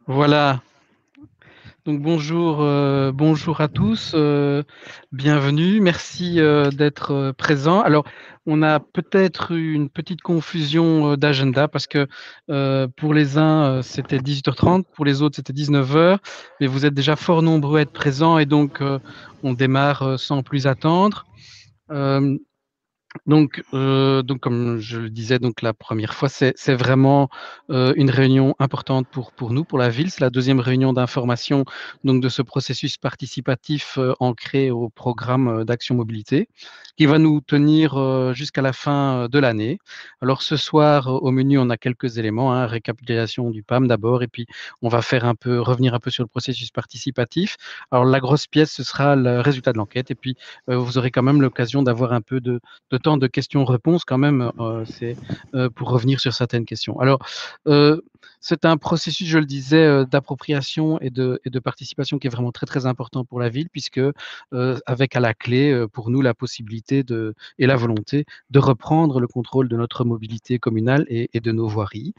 Voilà. Donc bonjour à tous, bienvenue. Merci d'être présents. Alors, on a peut-être eu une petite confusion d'agenda parce que pour les uns c'était 18h30, pour les autres c'était 19h, mais vous êtes déjà fort nombreux à être présents et donc on démarre sans plus attendre. Euh, donc, comme je le disais, donc la première fois, c'est vraiment une réunion importante pour nous, pour la ville. C'est la deuxième réunion d'information donc de ce processus participatif ancré au programme d'action mobilité, qui va nous tenir jusqu'à la fin de l'année. Alors ce soir, au menu, on a quelques éléments, hein, récapitulation du PAM d'abord, et puis on va faire revenir un peu sur le processus participatif. Alors la grosse pièce, ce sera le résultat de l'enquête, et puis vous aurez quand même l'occasion d'avoir un peu de temps de questions-réponses quand même, c'est pour revenir sur certaines questions. Alors, c'est un processus, je le disais, d'appropriation et de participation qui est vraiment très très important pour la ville, puisque avec à la clé pour nous la possibilité et la volonté de reprendre le contrôle de notre mobilité communale et de nos voiries.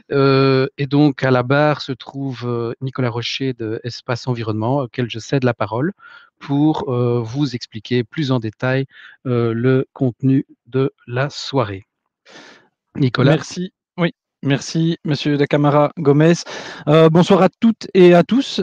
Et donc à la barre se trouve Nicolas Rocher de Espace Environnement, auquel je cède la parole pour vous expliquer plus en détail le contenu de la soirée. Nicolas. Merci. Oui, merci, Monsieur da Camara Gomez. Bonsoir à toutes et à tous.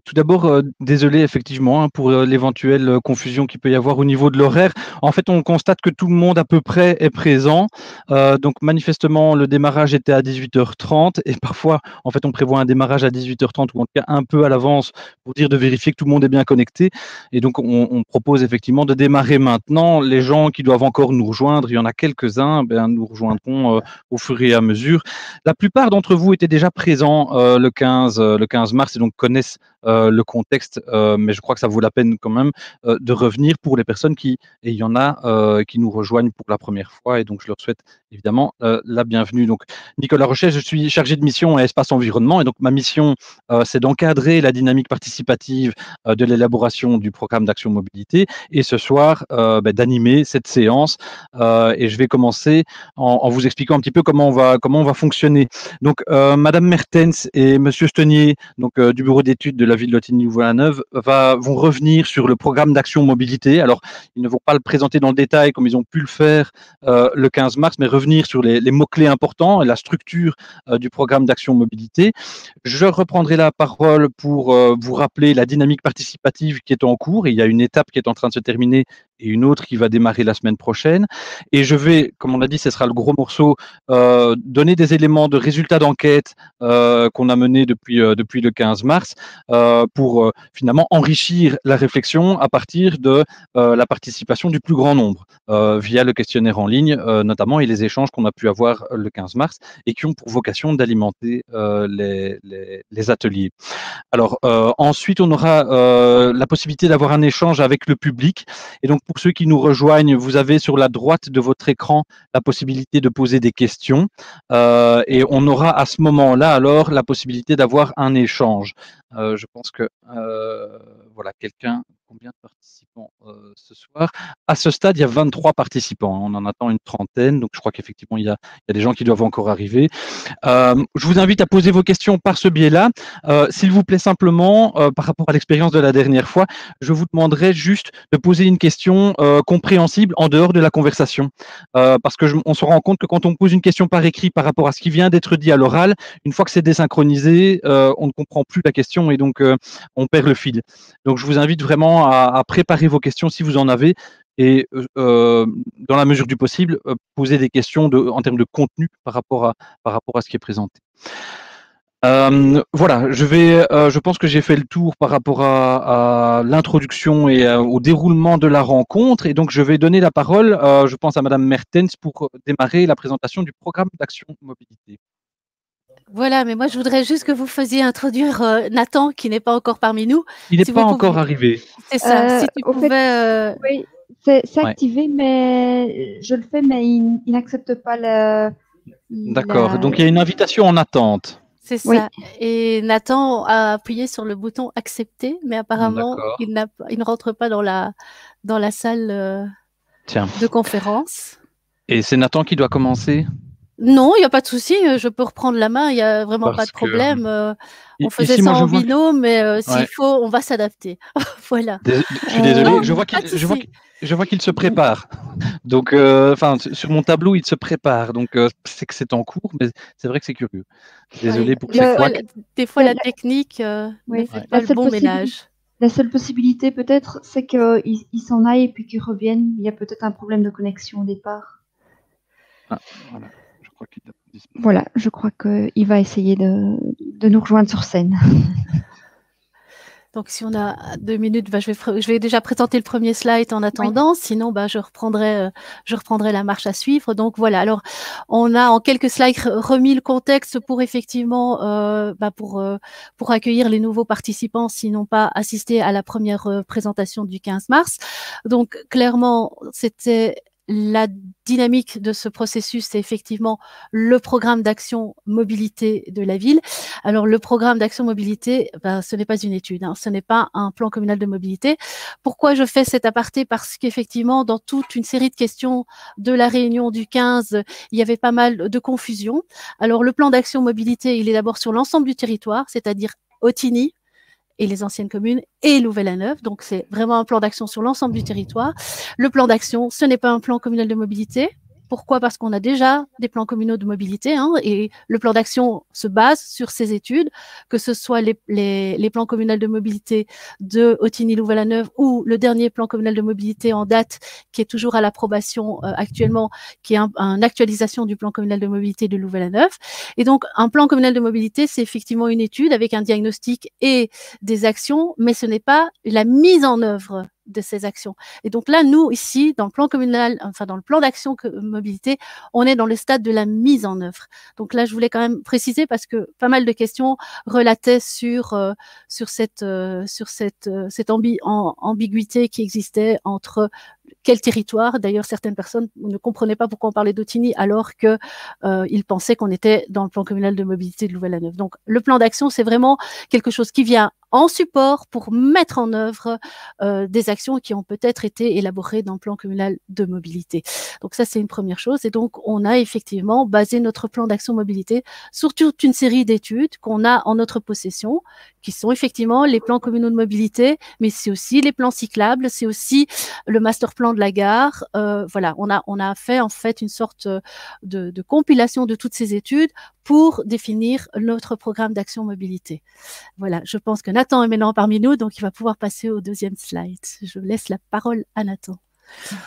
Tout d'abord, désolé effectivement pour l'éventuelle confusion qu'il peut y avoir au niveau de l'horaire. En fait, on constate que tout le monde à peu près est présent. Donc manifestement, le démarrage était à 18h30 et parfois, en fait, on prévoit un démarrage à 18h30 ou en tout cas un peu à l'avance pour dire de vérifier que tout le monde est bien connecté. Et donc, on propose effectivement de démarrer maintenant. Les gens qui doivent encore nous rejoindre, il y en a quelques-uns, nous rejoindront au fur et à mesure. La plupart d'entre vous étaient déjà présents le 15 mars et donc connaissent le contexte, mais je crois que ça vaut la peine quand même de revenir pour les personnes et il y en a qui nous rejoignent pour la première fois et donc je leur souhaite évidemment la bienvenue. Donc Nicolas Rocher, je suis chargé de mission à Espace Environnement et donc ma mission c'est d'encadrer la dynamique participative de l'élaboration du programme d'action mobilité et ce soir d'animer cette séance et je vais commencer en vous expliquant un petit peu comment on va fonctionner. Donc Madame Mertens et Monsieur Stenier donc du bureau d'études de la ville de Lotigny-Louvain-la-Neuve vont revenir sur le programme d'action mobilité. Alors, ils ne vont pas le présenter dans le détail comme ils ont pu le faire le 15 mars, mais revenir sur les mots-clés importants et la structure du programme d'action mobilité. Je reprendrai la parole pour vous rappeler la dynamique participative qui est en cours. Et il y a une étape qui est en train de se terminer et une autre qui va démarrer la semaine prochaine. Et je vais, comme on l'a dit, ce sera le gros morceau, donner des éléments de résultats d'enquête qu'on a menés depuis le 15 mars pour finalement enrichir la réflexion à partir de la participation du plus grand nombre via le questionnaire en ligne notamment et les échanges qu'on a pu avoir le 15 mars et qui ont pour vocation d'alimenter les ateliers. Alors ensuite, on aura la possibilité d'avoir un échange avec le public. Et donc pour ceux qui nous rejoignent, vous avez sur la droite de votre écran la possibilité de poser des questions et on aura à ce moment-là alors la possibilité d'avoir un échange. Je pense que voilà, combien de participants ce soir? À ce stade, il y a 23 participants. On en attend une trentaine, donc je crois qu'effectivement il y a des gens qui doivent encore arriver. Je vous invite à poser vos questions par ce biais-là. S'il vous plaît, simplement, par rapport à l'expérience de la dernière fois, je vous demanderai juste de poser une question compréhensible en dehors de la conversation. Parce que on se rend compte que quand on pose une question par écrit par rapport à ce qui vient d'être dit à l'oral, une fois que c'est désynchronisé, on ne comprend plus la question et donc on perd le fil. Donc je vous invite vraiment à préparer vos questions si vous en avez et dans la mesure du possible, poser des questions en termes de contenu par rapport à ce qui est présenté. Voilà, je pense que j'ai fait le tour par rapport à l'introduction et au déroulement de la rencontre et donc je vais donner la parole, je pense à Madame Mertens pour démarrer la présentation du programme d'action mobilité. Voilà, mais moi je voudrais juste que vous faisiez introduire Nathan qui n'est pas encore parmi nous. Il n'est pas encore arrivé. C'est ça, si tu pouvais... Oui, c'est activé, mais je le fais, mais il n'accepte pas le... D'accord, donc il y a une invitation en attente. C'est ça, et Nathan a appuyé sur le bouton accepter, mais apparemment il ne rentre pas dans la salle de conférence. Et c'est Nathan qui doit commencer ? Non, il n'y a pas de souci, je peux reprendre la main, il n'y a vraiment pas de problème. On faisait ça en binôme, mais s'il faut, on va s'adapter. Voilà. Je suis désolé, je vois qu'il se prépare. Donc, sur mon tableau, il se prépare. Donc, c'est que c'est en cours, mais c'est vrai que c'est curieux. Désolé pour ces couacs. Des fois, la technique ne fait pas le bon ménage. La seule possibilité, peut-être, c'est qu'il s'en aille et puis qu'il revienne. Il y a peut-être un problème de connexion au départ. Ah, voilà. Voilà, je crois qu'il va essayer de nous rejoindre sur scène. Donc, si on a 2 minutes, je vais déjà présenter le premier slide en attendant. Oui. Sinon, je reprendrai la marche à suivre. Donc, voilà. Alors, on a en quelques slides remis le contexte pour effectivement, pour accueillir les nouveaux participants s'ils n'ont pas assisté à la première présentation du 15 mars. Donc, clairement, c'était la dynamique de ce processus, c'est effectivement le programme d'action mobilité de la ville. Alors, le programme d'action mobilité, ce n'est pas une étude, ce n'est pas un plan communal de mobilité. Pourquoi je fais cet aparté? Parce qu'effectivement, dans toute une série de questions de la réunion du 15, il y avait pas mal de confusion. Alors, le plan d'action mobilité, il est d'abord sur l'ensemble du territoire, c'est-à-dire Otigny, et les anciennes communes et Louvain-la-Neuve. Donc, c'est vraiment un plan d'action sur l'ensemble du territoire. Le plan d'action, ce n'est pas un plan communal de mobilité. Pourquoi? Parce qu'on a déjà des plans communaux de mobilité et le plan d'action se base sur ces études, que ce soit les plans communaux de mobilité de Otigny-Louvain-la-Neuve ou le dernier plan communal de mobilité en date qui est toujours à l'approbation actuellement, qui est une actualisation du plan communal de mobilité de Louvain-la-Neuve. Et donc, un plan communal de mobilité, c'est effectivement une étude avec un diagnostic et des actions, mais ce n'est pas la mise en œuvre de ces actions. Et donc là, nous, ici, dans le plan communal, dans le plan d'action mobilité, on est dans le stade de la mise en œuvre. Donc là, je voulais quand même préciser parce que pas mal de questions relataient sur cette ambiguïté qui existait entre quel territoire. D'ailleurs, certaines personnes ne comprenaient pas pourquoi on parlait d'Otigny alors qu'ils pensaient qu'on était dans le plan communal de mobilité de Louvain-la-Neuve. Donc, le plan d'action, c'est vraiment quelque chose qui vient en support pour mettre en œuvre des actions qui ont peut-être été élaborées dans le plan communal de mobilité. Donc ça, c'est une première chose. Et donc, on a effectivement basé notre plan d'action mobilité sur toute une série d'études qu'on a en notre possession, qui sont effectivement les plans communaux de mobilité, mais c'est aussi les plans cyclables, c'est aussi le master plan de la gare. Voilà, on a fait en fait une sorte de compilation de toutes ces études pour définir notre programme d'action mobilité. Voilà, je pense que Nathan est maintenant parmi nous, donc il va pouvoir passer au deuxième slide. Je laisse la parole à Nathan.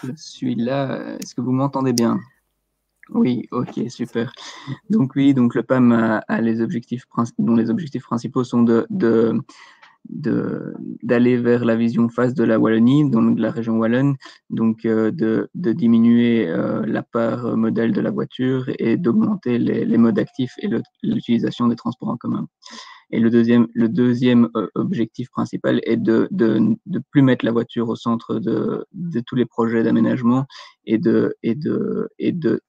Je suis là. Est-ce que vous m'entendez bien? Oui, ok, super. Donc oui, donc le PAM a les objectifs dont les objectifs principaux sont d'aller vers la vision phase de la Wallonie, donc de la région wallonne, donc de diminuer la part modale de la voiture et d'augmenter les modes actifs et l'utilisation des transports en commun. Et le deuxième objectif principal est de plus mettre la voiture au centre de tous les projets d'aménagement et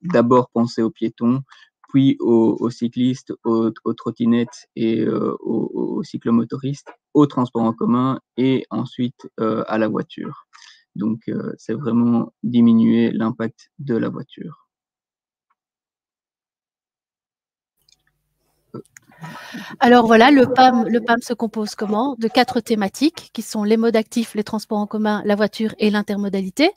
d'abord penser aux piétons, puis aux cyclistes, aux trottinettes et aux cyclomotoristes, aux transports en commun et ensuite à la voiture. Donc, c'est vraiment diminuer l'impact de la voiture. Alors voilà, le PAM se compose comment? De 4 thématiques qui sont les modes actifs, les transports en commun, la voiture et l'intermodalité.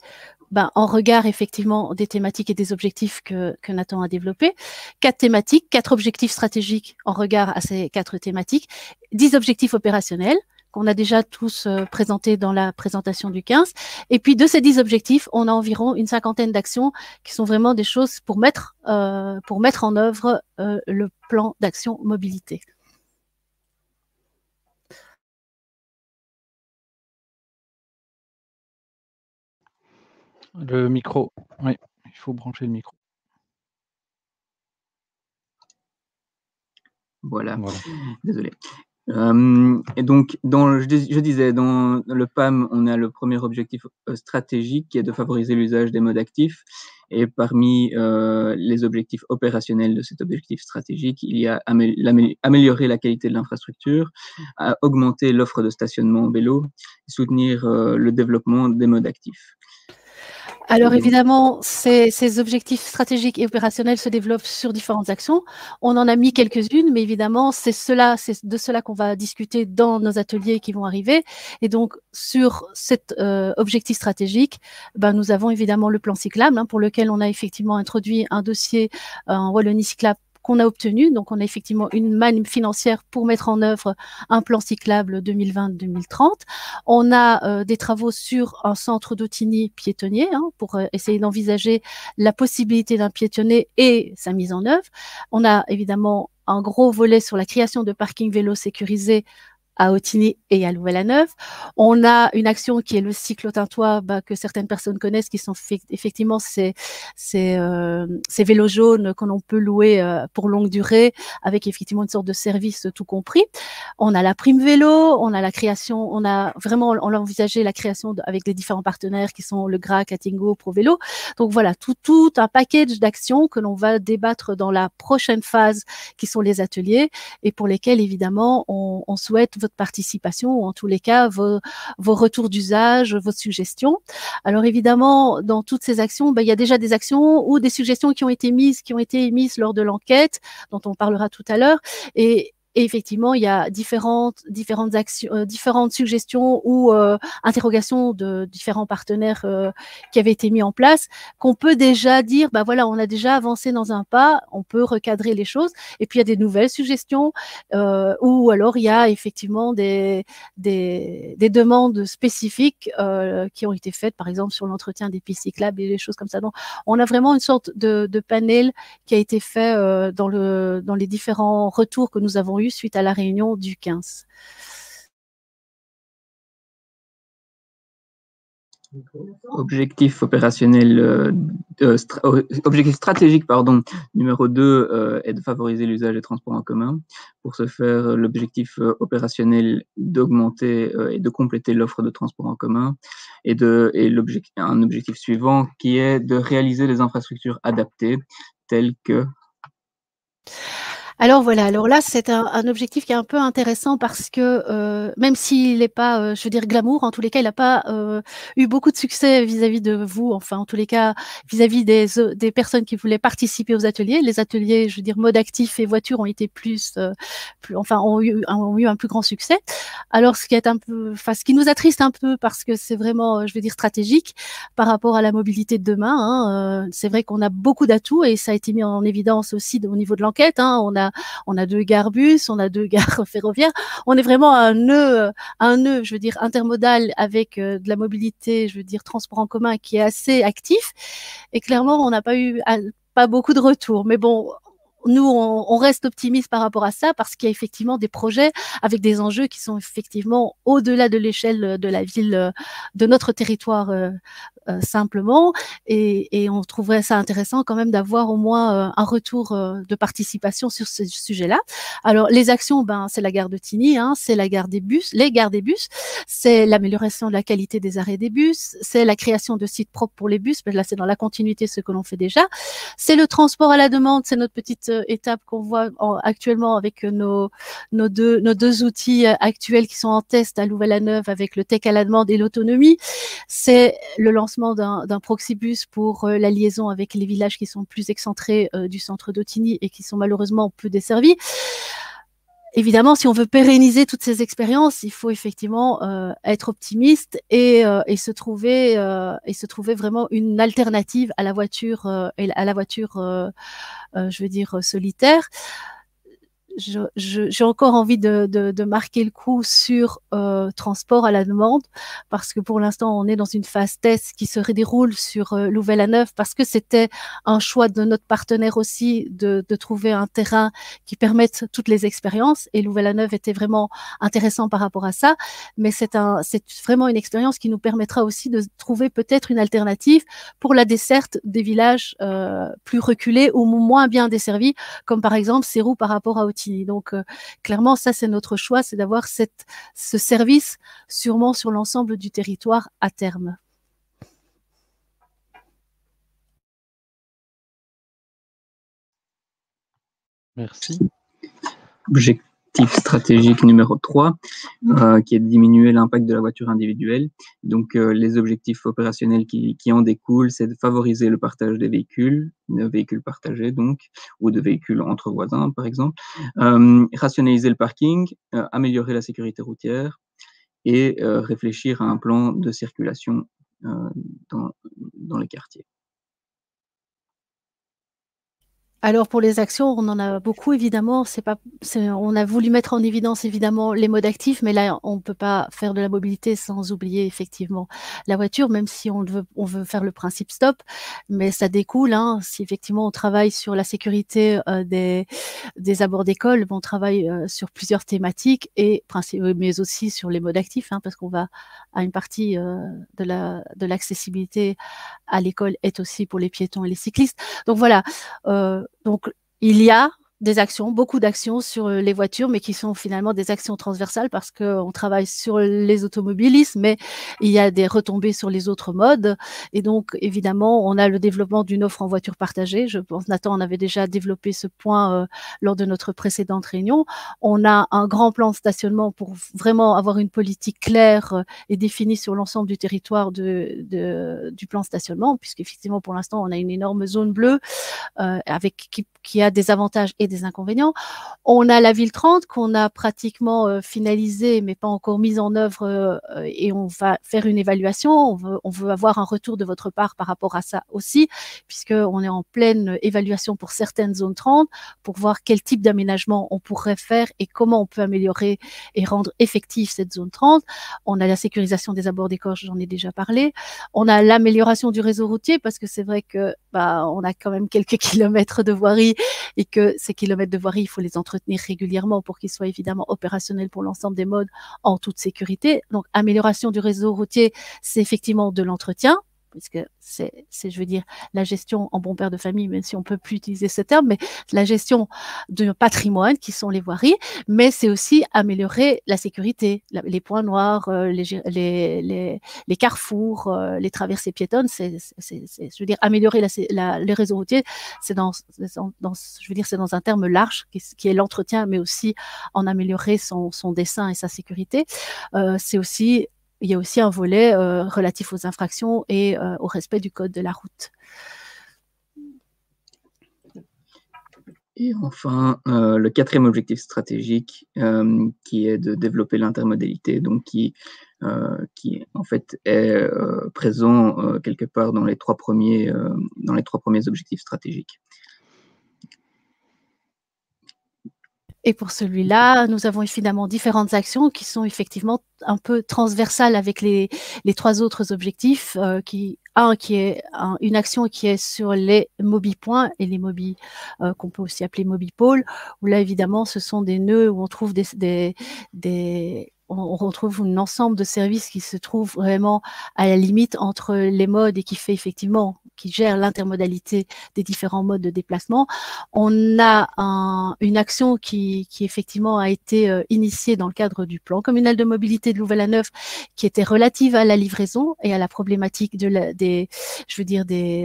En regard effectivement des thématiques et des objectifs que Nathan a développés. 4 thématiques, 4 objectifs stratégiques en regard à ces 4 thématiques, 10 objectifs opérationnels qu'on a déjà tous présentés dans la présentation du 15. Et puis, de ces 10 objectifs, on a environ une 50aine d'actions qui sont vraiment des choses pour mettre en œuvre le plan d'action mobilité. Le micro, oui, il faut brancher le micro. Voilà. Désolé. Et donc, je disais, dans le PAM, on a le premier objectif stratégique qui est de favoriser l'usage des modes actifs. Et parmi les objectifs opérationnels de cet objectif stratégique, il y a améliorer la qualité de l'infrastructure, augmenter l'offre de stationnement en vélo, soutenir le développement des modes actifs. Alors évidemment, ces objectifs stratégiques et opérationnels se développent sur différentes actions. On en a mis quelques-unes, mais évidemment, c'est de cela qu'on va discuter dans nos ateliers qui vont arriver. Et donc, sur cet objectif stratégique, nous avons évidemment le plan cyclable, pour lequel on a effectivement introduit un dossier en Wallonie cyclable qu'on a obtenu. Donc, on a effectivement une manne financière pour mettre en œuvre un plan cyclable 2020-2030. On a des travaux sur un centre d'Autigny piétonnier pour essayer d'envisager la possibilité d'un piétonnier et sa mise en œuvre. On a évidemment un gros volet sur la création de parkings vélos sécurisés à Autigny et à Louvain-la-Neuve. On a une action qui est le cyclotintois que certaines personnes connaissent, qui sont effectivement ces vélos jaunes que l'on peut louer pour longue durée, avec effectivement une sorte de service tout compris. On a la prime vélo, on a la création, on a envisagé la création avec les différents partenaires qui sont le GRAC, Atingo, ProVélo. Donc voilà, tout un package d'actions que l'on va débattre dans la prochaine phase, qui sont les ateliers, et pour lesquels évidemment on souhaite votre participation, ou en tous les cas vos retours d'usage, vos suggestions. Alors évidemment, dans toutes ces actions, il y a déjà des actions ou des suggestions qui ont été émises lors de l'enquête, dont on parlera tout à l'heure, et effectivement, il y a différentes actions, différentes suggestions ou interrogations de différents partenaires qui avaient été mis en place, qu'on peut déjà dire, voilà, on a déjà avancé dans un pas, on peut recadrer les choses. Et puis il y a des nouvelles suggestions, ou alors il y a effectivement des demandes spécifiques qui ont été faites, par exemple sur l'entretien des pistes cyclables et des choses comme ça. Donc, on a vraiment une sorte de panel qui a été fait dans les différents retours que nous avons eu suite à la réunion du 15. Objectif opérationnel, objectif stratégique, numéro 2 est de favoriser l'usage des transports en commun. Pour ce faire, l'objectif opérationnel d'augmenter et de compléter l'offre de transports en commun, et un objectif suivant qui est de réaliser des infrastructures adaptées telles que... Alors voilà, alors là, c'est un objectif qui est un peu intéressant parce que même s'il n'est pas, je veux dire, glamour, en tous les cas, il n'a pas eu beaucoup de succès vis-à-vis de vous, enfin, en tous les cas, vis-à-vis des personnes qui voulaient participer aux ateliers. Les ateliers, je veux dire, mode actif et voiture ont été ont eu un plus grand succès. Alors, ce qui nous attriste un peu parce que c'est vraiment, je veux dire, stratégique par rapport à la mobilité de demain. C'est vrai qu'on a beaucoup d'atouts et ça a été mis en évidence aussi au niveau de l'enquête. On a 2 gares bus, on a 2 gares ferroviaires. On est vraiment à un nœud, je veux dire, intermodal avec de la mobilité, je veux dire, transport en commun qui est assez actif. Et clairement, on n'a pas beaucoup de retours. Mais bon, nous, on reste optimiste par rapport à ça parce qu'il y a effectivement des projets avec des enjeux qui sont effectivement au-delà de l'échelle de la ville, de notre territoire simplement. Et on trouverait ça intéressant quand même d'avoir au moins un retour de participation sur ce sujet-là. Alors, les actions, c'est la gare de Tigny, c'est les gares des bus, c'est l'amélioration de la qualité des arrêts des bus, c'est la création de sites propres pour les bus, là, c'est dans la continuité de ce que l'on fait déjà. C'est le transport à la demande, c'est notre petite étape qu'on voit actuellement avec nos deux outils actuels qui sont en test à Louvain-la-Neuve avec le tech à la demande et l'autonomie. C'est le lancement d'un proxybus pour la liaison avec les villages qui sont plus excentrés du centre d'Autigny et qui sont malheureusement peu desservis. Évidemment, si on veut pérenniser toutes ces expériences, il faut effectivement être optimiste et se trouver vraiment une alternative à la voiture je veux dire solitaire. J'ai encore envie de marquer le coup sur transport à la demande parce que pour l'instant on est dans une phase test qui se déroule sur Louvain-la-Neuve parce que c'était un choix de notre partenaire aussi de trouver un terrain qui permette toutes les expériences et Louvain-la-Neuve était vraiment intéressant par rapport à ça, mais c'est vraiment une expérience qui nous permettra aussi de trouver peut-être une alternative pour la desserte des villages plus reculés ou moins bien desservis comme par exemple Sérou par rapport à Autigny. Donc, clairement, ça, c'est notre choix, c'est d'avoir ce service sûrement sur l'ensemble du territoire à terme. Merci. stratégique numéro 3, qui est de diminuer l'impact de la voiture individuelle. Donc, les objectifs opérationnels qui en découlent, c'est de favoriser le partage des véhicules, de véhicules partagés donc, ou de véhicules entre voisins, par exemple, rationaliser le parking, améliorer la sécurité routière et réfléchir à un plan de circulation dans les quartiers. Alors pour les actions, on en a beaucoup évidemment. On a voulu mettre en évidence évidemment les modes actifs, mais là on ne peut pas faire de la mobilité sans oublier effectivement la voiture, même si on veut faire le principe stop, mais ça découle. Si effectivement on travaille sur la sécurité des abords d'école, on travaille sur plusieurs thématiques mais aussi sur les modes actifs, parce qu'on va à une partie de l'accessibilité à l'école est aussi pour les piétons et les cyclistes. Donc voilà. Donc, il y a des actions, beaucoup d'actions sur les voitures, mais qui sont finalement des actions transversales parce qu'on travaille sur les automobilistes, mais il y a des retombées sur les autres modes. Et donc, évidemment, on a le développement d'une offre en voiture partagée. Je pense, Nathan, on avait déjà développé ce point lors de notre précédente réunion. On a un grand plan de stationnement pour vraiment avoir une politique claire et définie sur l'ensemble du territoire du plan de stationnement, puisqu'effectivement, pour l'instant, on a une énorme zone bleue qui a des avantages et des inconvénients. On a la ville 30 qu'on a pratiquement finalisée, mais pas encore mise en œuvre, et on va faire une évaluation. On veut avoir un retour de votre part par rapport à ça aussi, puisqu'on est en pleine évaluation pour certaines zones 30, pour voir quel type d'aménagement on pourrait faire et comment on peut améliorer et rendre effective cette zone 30. On a la sécurisation des abords d'école, j'en ai déjà parlé. On a l'amélioration du réseau routier, parce que c'est vrai que on a quand même quelques kilomètres de voirie et que ces kilomètres de voirie, il faut les entretenir régulièrement pour qu'ils soient évidemment opérationnels pour l'ensemble des modes en toute sécurité. Donc, amélioration du réseau routier, c'est effectivement de l'entretien, puisque c'est, je veux dire, la gestion en bon père de famille, même si on peut plus utiliser ce terme, mais la gestion de patrimoine qui sont les voiries, mais c'est aussi améliorer la sécurité, les points noirs, les carrefours, les traversées piétonnes, je veux dire, améliorer les réseaux routiers, c'est je veux dire, c'est dans un terme large qui est l'entretien, mais aussi en améliorer son dessin et sa sécurité. Il y a aussi un volet relatif aux infractions et au respect du code de la route. Et enfin, le 4e objectif stratégique, qui est de développer l'intermodalité, donc qui en fait est présent quelque part dans les 3 premiers objectifs stratégiques. Et pour celui-là, nous avons évidemment différentes actions qui sont effectivement un peu transversales avec les 3 autres objectifs, qui est une action qui est sur les mobipoints et les qu'on peut aussi appeler mobipôles, où là évidemment ce sont des nœuds où on trouve on retrouve un ensemble de services qui se trouvent vraiment à la limite entre les modes et qui gère l'intermodalité des différents modes de déplacement. On a une action qui effectivement a été initiée dans le cadre du plan communal de mobilité de Louvain-la-Neuve, qui était relative à la livraison et à la problématique du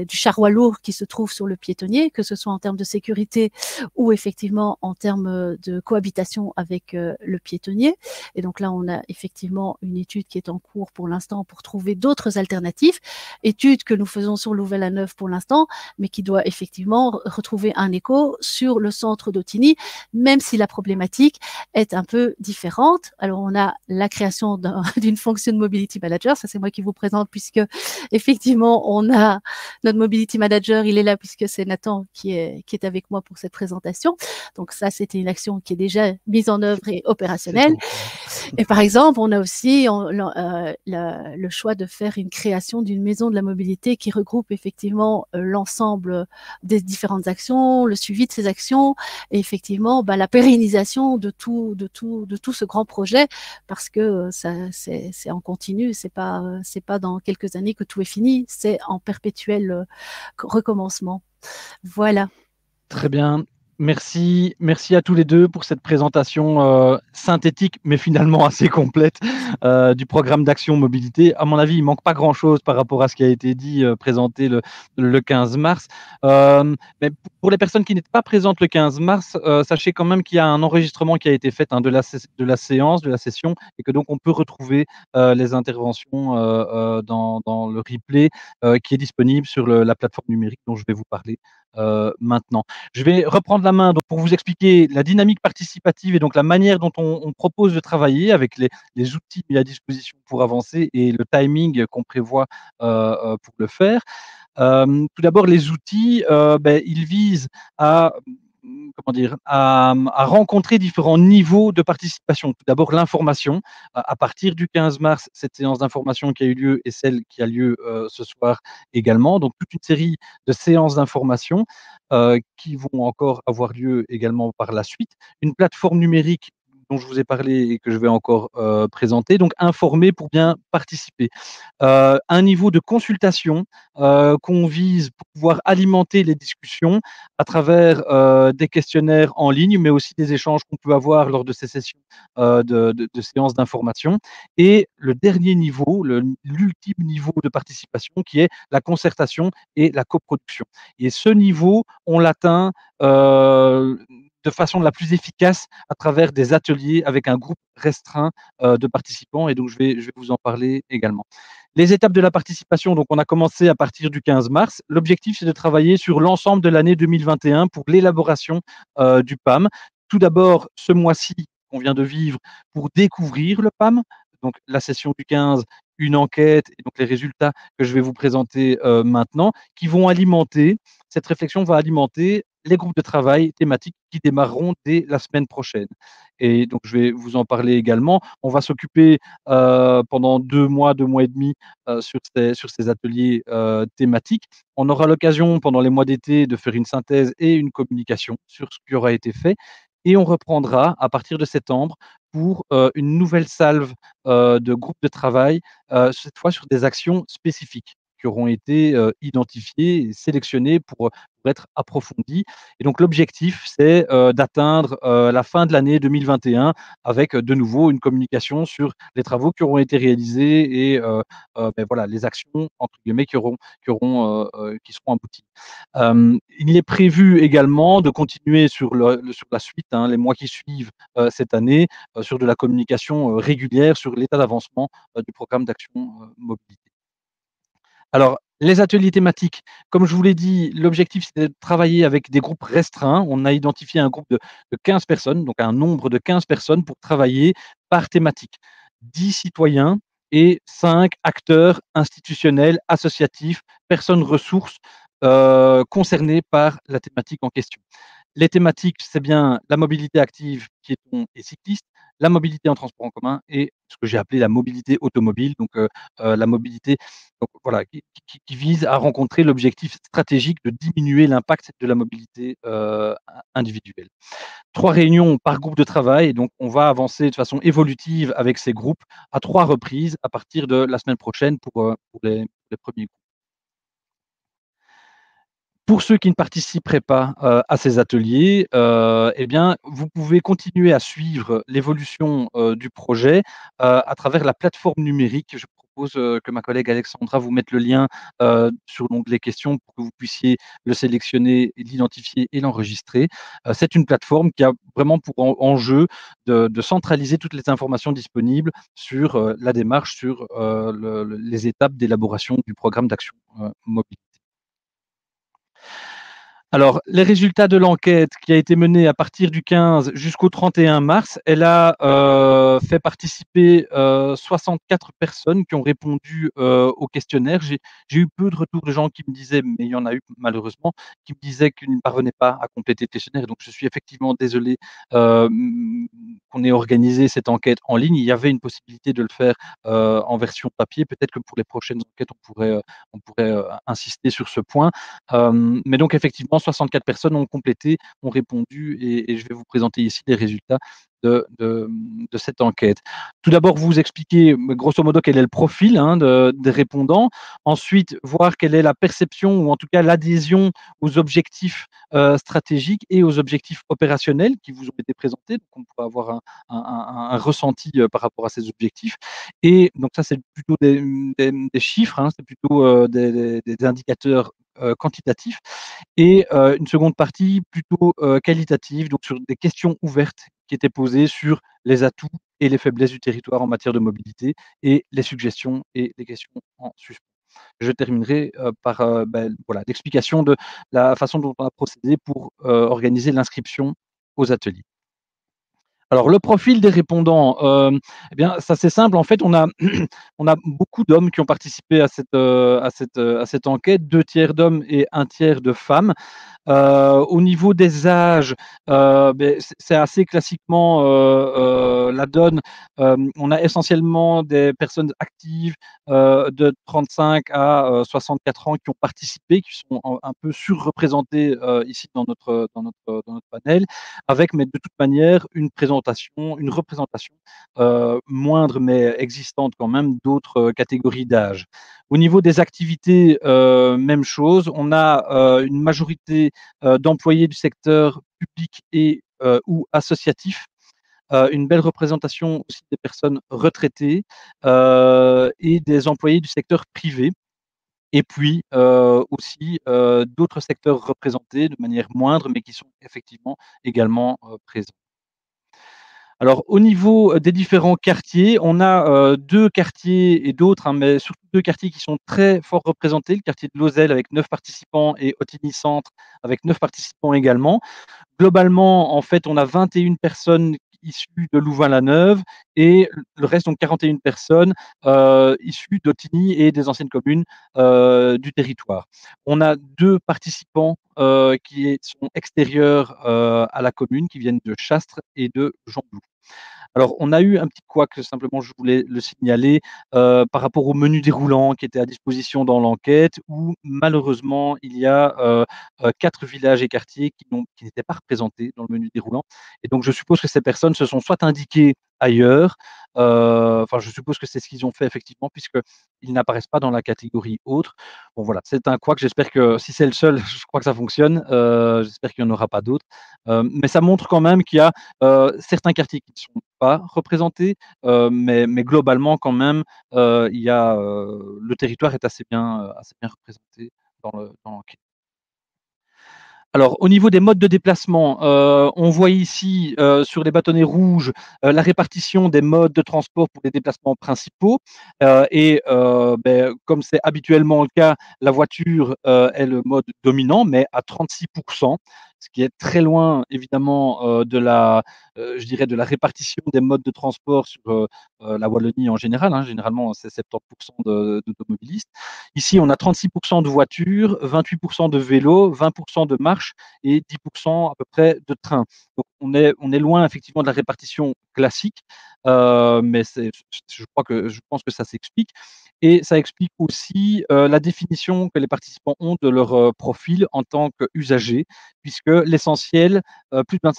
charroi lourd qui se trouve sur le piétonnier, que ce soit en termes de sécurité ou effectivement en termes de cohabitation avec le piétonnier. Et donc là, on a effectivement une étude qui est en cours pour l'instant pour trouver d'autres alternatives, étude que nous faisons sur Louvain-la-Neuve pour l'instant, mais qui doit effectivement retrouver un écho sur le centre d'Autigny, même si la problématique est un peu différente. Alors, on a la création d'une fonction de Mobility Manager, ça c'est moi qui vous présente, puisque effectivement, on a notre Mobility Manager, il est là puisque c'est Nathan qui est avec moi pour cette présentation. Donc ça, c'était une action qui est déjà mise en œuvre et opérationnelle. Et par exemple, on a aussi le choix de faire une création d'une maison de la mobilité qui regroupe effectivement l'ensemble des différentes actions, le suivi de ces actions et effectivement la pérennisation de tout ce grand projet, parce que c'est en continu, c'est pas dans quelques années que tout est fini, c'est en perpétuel recommencement. Voilà. Très bien. Merci à tous les deux pour cette présentation synthétique, mais finalement assez complète du programme d'action mobilité. À mon avis, il manque pas grand-chose par rapport à ce qui a été dit, présenté le 15 mars. Mais pour les personnes qui n'étaient pas présentes le 15 mars, sachez quand même qu'il y a un enregistrement qui a été fait de la séance, de la session, et que donc on peut retrouver les interventions dans le replay qui est disponible sur la plateforme numérique dont je vais vous parler maintenant. Je vais reprendre la main donc, pour vous expliquer la dynamique participative et donc la manière dont on propose de travailler avec les outils mis à disposition pour avancer et le timing qu'on prévoit pour le faire. Tout d'abord, les outils, ils visent à à rencontrer différents niveaux de participation. Tout d'abord, l'information. À partir du 15 mars, cette séance d'information qui a eu lieu et celle qui a lieu ce soir également. Donc, toute une série de séances d'information qui vont encore avoir lieu également par la suite. Une plateforme numérique dont je vous ai parlé et que je vais encore présenter. Donc, informer pour bien participer. Un niveau de consultation qu'on vise pour pouvoir alimenter les discussions à travers des questionnaires en ligne, mais aussi des échanges qu'on peut avoir lors de ces sessions de séances d'information. Et le dernier niveau, l'ultime niveau de participation, qui est la concertation et la coproduction. Et ce niveau, on l'atteint de façon la plus efficace à travers des ateliers avec un groupe restreint de participants. Et donc, je vais vous en parler également. Les étapes de la participation, donc on a commencé à partir du 15 mars. L'objectif, c'est de travailler sur l'ensemble de l'année 2021 pour l'élaboration du PAM. Tout d'abord, ce mois-ci qu'on vient de vivre pour découvrir le PAM. Donc la session du 15, une enquête et donc les résultats que je vais vous présenter maintenant, qui vont alimenter, cette réflexion va alimenter les groupes de travail thématiques qui démarreront dès la semaine prochaine. Et donc je vais vous en parler également. On va s'occuper pendant 2 mois et demi sur ces ateliers thématiques. On aura l'occasion pendant les mois d'été de faire une synthèse et une communication sur ce qui aura été fait. Et on reprendra à partir de septembre pour une nouvelle salve de groupes de travail, cette fois sur des actions spécifiques qui auront été identifiées et sélectionnées pour être approfondies. Et donc l'objectif, c'est d'atteindre la fin de l'année 2021 avec de nouveau une communication sur les travaux qui auront été réalisés et voilà, les actions entre guillemets qui seront abouties. Il est prévu également de continuer sur la suite, les mois qui suivent cette année, sur de la communication régulière sur l'état d'avancement du programme d'action mobilité. Alors, les ateliers thématiques, comme je vous l'ai dit, l'objectif, c'est de travailler avec des groupes restreints. On a identifié un groupe de 15 personnes, donc un nombre de 15 personnes pour travailler par thématique. 10 citoyens et 5 acteurs institutionnels, associatifs, personnes ressources concernés par la thématique en question. Les thématiques, c'est bien la mobilité active, piétons et cyclistes, la mobilité en transport en commun et ce que j'ai appelé la mobilité automobile, donc la mobilité donc, voilà, qui vise à rencontrer l'objectif stratégique de diminuer l'impact de la mobilité individuelle. 3 réunions par groupe de travail, donc on va avancer de façon évolutive avec ces groupes à 3 reprises à partir de la semaine prochaine pour les premiers groupes. Pour ceux qui ne participeraient pas à ces ateliers, eh bien, vous pouvez continuer à suivre l'évolution du projet à travers la plateforme numérique. Je propose que ma collègue Alexandra vous mette le lien sur l'onglet questions pour que vous puissiez le sélectionner, l'identifier et l'enregistrer. C'est une plateforme qui a vraiment pour enjeu de centraliser toutes les informations disponibles sur la démarche, sur les étapes d'élaboration du programme d'action mobilité. Alors, les résultats de l'enquête qui a été menée à partir du 15 jusqu'au 31 mars, elle a fait participer 64 personnes qui ont répondu au questionnaire. J'ai eu peu de retours de gens qui me disaient, mais il y en a eu malheureusement, qui me disaient qu'ils ne parvenaient pas à compléter le questionnaire. Donc, je suis effectivement désolé qu'on ait organisé cette enquête en ligne. Il y avait une possibilité de le faire en version papier. Peut-être que pour les prochaines enquêtes, on pourrait insister sur ce point. Mais donc, effectivement, 164 personnes ont complété, ont répondu et je vais vous présenter ici les résultats de cette enquête. Tout d'abord, vous expliquer grosso modo quel est le profil des répondants. Ensuite, voir quelle est la perception ou en tout cas l'adhésion aux objectifs stratégiques et aux objectifs opérationnels qui vous ont été présentés. Donc, on pourrait avoir un ressenti par rapport à ces objectifs. Et donc ça, c'est plutôt des chiffres, c'est plutôt des indicateurs quantitatifs. Et une seconde partie plutôt qualitative, donc sur des questions ouvertes qui étaient posées sur les atouts et les faiblesses du territoire en matière de mobilité et les suggestions et les questions en suspens. Je terminerai par voilà, l'explication de la façon dont on a procédé pour organiser l'inscription aux ateliers. Alors, le profil des répondants, eh bien, ça c'est simple. En fait, on a, on a beaucoup d'hommes qui ont participé à cette enquête, 2 tiers d'hommes et 1 tiers de femmes. Au niveau des âges, c'est assez classiquement la donne. On a essentiellement des personnes actives de 35 à 64 ans qui ont participé, qui sont un peu surreprésentées ici dans notre panel, avec, mais de toute manière, une représentation moindre mais existante quand même d'autres catégories d'âge. Au niveau des activités, même chose. On a une majorité d'employés du secteur public et ou associatif. Une belle représentation aussi des personnes retraitées et des employés du secteur privé. Et puis aussi d'autres secteurs représentés de manière moindre, mais qui sont effectivement également présents. Alors, au niveau des différents quartiers, on a 2 quartiers et d'autres, mais surtout 2 quartiers qui sont très fort représentés. Le quartier de Lozelle avec 9 participants et Ottignies-Centre avec 9 participants également. Globalement, en fait, on a 21 personnes issues de Louvain-la-Neuve et le reste, donc 41 personnes issues d'Ottignies et des anciennes communes du territoire. On a 2 participants qui sont extérieurs à la commune, qui viennent de Chastres et de Gembloux. Alors, on a eu un petit couac, simplement, je voulais le signaler, par rapport au menu déroulant qui était à disposition dans l'enquête, où malheureusement, il y a 4 villages et quartiers qui n'étaient pas représentés dans le menu déroulant. Et donc, je suppose que ces personnes se sont soit indiquées ailleurs, enfin, je suppose que c'est ce qu'ils ont fait effectivement, puisqu'ils n'apparaissent pas dans la catégorie autre. Bon, voilà, c'est un couac. J'espère que si c'est le seul, je crois que ça fonctionne. J'espère qu'il n'y en aura pas d'autres. Mais ça montre quand même qu'il y a certains quartiers qui ne sont pas représentés, mais globalement quand même, il y a, le territoire est assez bien représenté dans l'enquête. Alors, au niveau des modes de déplacement, on voit ici sur les bâtonnets rouges la répartition des modes de transport pour les déplacements principaux. Comme c'est habituellement le cas, la voiture est le mode dominant, mais à 36%, ce qui est très loin évidemment je dirais de la répartition des modes de transport sur la Wallonie en général. Généralement, c'est 70% d'automobilistes. Ici, on a 36% de voitures, 28% de vélos, 20% de marches et 10% à peu près de trains. Donc, on est loin effectivement de la répartition classique, mais je pense que ça s'explique. Et ça explique aussi la définition que les participants ont de leur profil en tant qu'usagers, puisque l'essentiel, plus de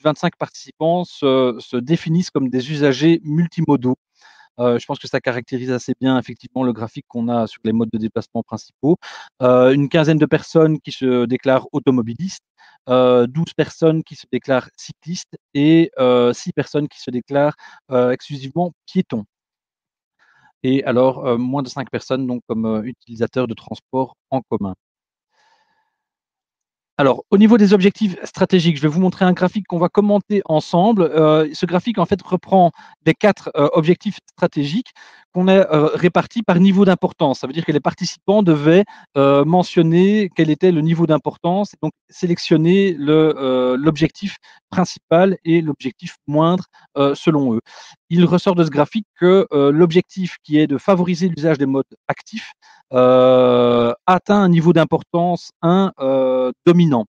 25 participants se définissent comme des usagers multimodaux. Je pense que ça caractérise assez bien effectivement le graphique qu'on a sur les modes de déplacement principaux. Une quinzaine de personnes qui se déclarent automobilistes, 12 personnes qui se déclarent cyclistes et 6 personnes qui se déclarent exclusivement piétons. Et alors, moins de 5 personnes donc comme utilisateurs de transport en commun. Alors, au niveau des objectifs stratégiques, je vais vous montrer un graphique qu'on va commenter ensemble. Ce graphique, en fait, reprend les 4 objectifs stratégiques qu'on a répartis par niveau d'importance. Ça veut dire que les participants devaient mentionner quel était le niveau d'importance, et donc sélectionner l'objectif principal et l'objectif moindre selon eux. Il ressort de ce graphique que l'objectif qui est de favoriser l'usage des modes actifs atteint un niveau d'importance 1 dominant.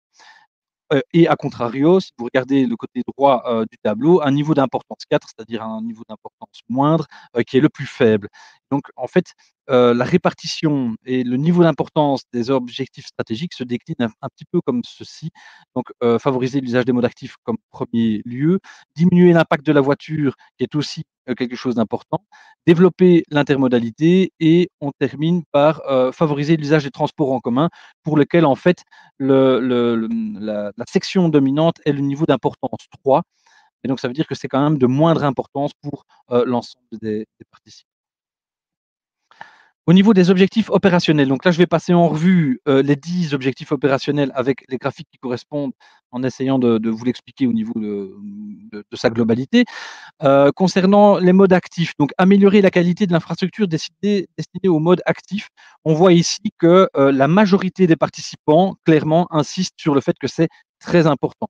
Et à contrario, si vous regardez le côté droit du tableau, un niveau d'importance 4, c'est-à-dire un niveau d'importance moindre, qui est le plus faible. Donc, en fait, la répartition et le niveau d'importance des objectifs stratégiques se déclinent un petit peu comme ceci. Donc, favoriser l'usage des modes actifs comme premier lieu, diminuer l'impact de la voiture, qui est aussi quelque chose d'important, développer l'intermodalité et on termine par favoriser l'usage des transports en commun pour lequel, en fait, la section dominante est le niveau d'importance 3. Et donc, ça veut dire que c'est quand même de moindre importance pour l'ensemble des participants. Au niveau des objectifs opérationnels, donc là, je vais passer en revue les 10 objectifs opérationnels avec les graphiques qui correspondent en essayant de vous l'expliquer au niveau de sa globalité. Concernant les modes actifs, donc améliorer la qualité de l'infrastructure destinée au mode actif, on voit ici que la majorité des participants, clairement, insistent sur le fait que c'est très important.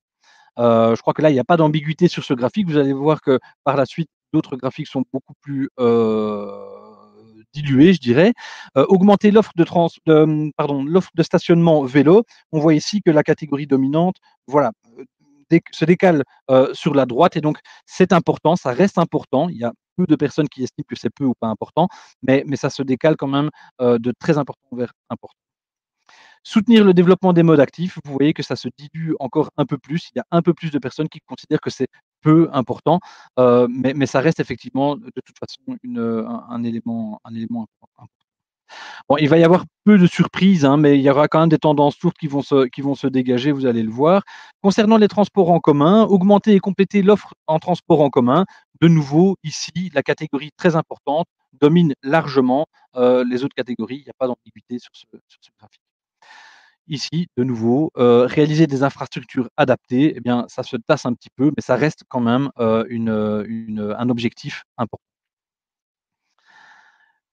Je crois que là, il n'y a pas d'ambiguïté sur ce graphique. Vous allez voir que par la suite, d'autres graphiques sont beaucoup plus dilués, je dirais. Augmenter l'offre l'offre de stationnement vélo. On voit ici que la catégorie dominante, voilà, se décale sur la droite et donc c'est important, ça reste important. Il y a peu de personnes qui estiment que c'est peu ou pas important, mais ça se décale quand même de très important vers important. Soutenir le développement des modes actifs, vous voyez que ça se dilue encore un peu plus. Il y a un peu plus de personnes qui considèrent que c'est peu important, mais ça reste effectivement de toute façon un élément important. Bon, il va y avoir peu de surprises, hein, mais il y aura quand même des tendances lourdes qui vont se dégager, vous allez le voir. Concernant les transports en commun, augmenter et compléter l'offre en transport en commun. De nouveau, ici, la catégorie très importante domine largement les autres catégories. Il n'y a pas d'ambiguïté sur ce graphique. Ici, de nouveau, réaliser des infrastructures adaptées, eh bien, ça se tasse un petit peu, mais ça reste quand même un objectif important.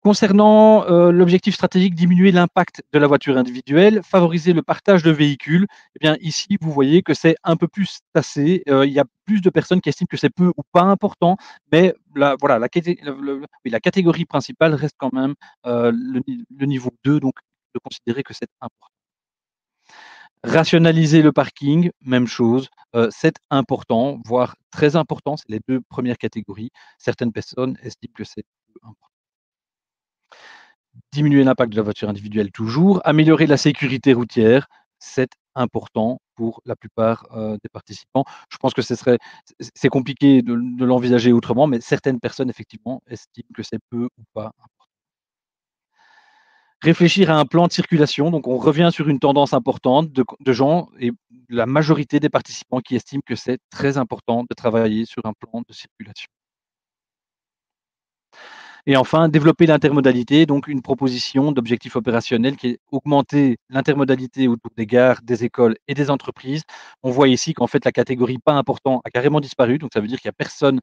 Concernant l'objectif stratégique, diminuer l'impact de la voiture individuelle, favoriser le partage de véhicules, eh bien, ici, vous voyez que c'est un peu plus tassé. Il y a plus de personnes qui estiment que c'est peu ou pas important, mais voilà, la catégorie principale reste quand même le niveau 2, donc de considérer que c'est important. Rationaliser le parking, même chose, c'est important, voire très important, c'est les 2 premières catégories. Certaines personnes estiment que c'est peu important. Diminuer l'impact de la voiture individuelle toujours, améliorer la sécurité routière, c'est important pour la plupart, des participants. Je pense que c'est compliqué de l'envisager autrement, mais certaines personnes effectivement estiment que c'est peu ou pas important. Réfléchir à un plan de circulation, donc on revient sur une tendance importante de gens et la majorité des participants qui estiment que c'est très important de travailler sur un plan de circulation. Et enfin, développer l'intermodalité, donc une proposition d'objectif opérationnel qui est augmenter l'intermodalité autour des gares, des écoles et des entreprises. On voit ici qu'en fait la catégorie pas important a carrément disparu, donc ça veut dire qu'il n'y a personne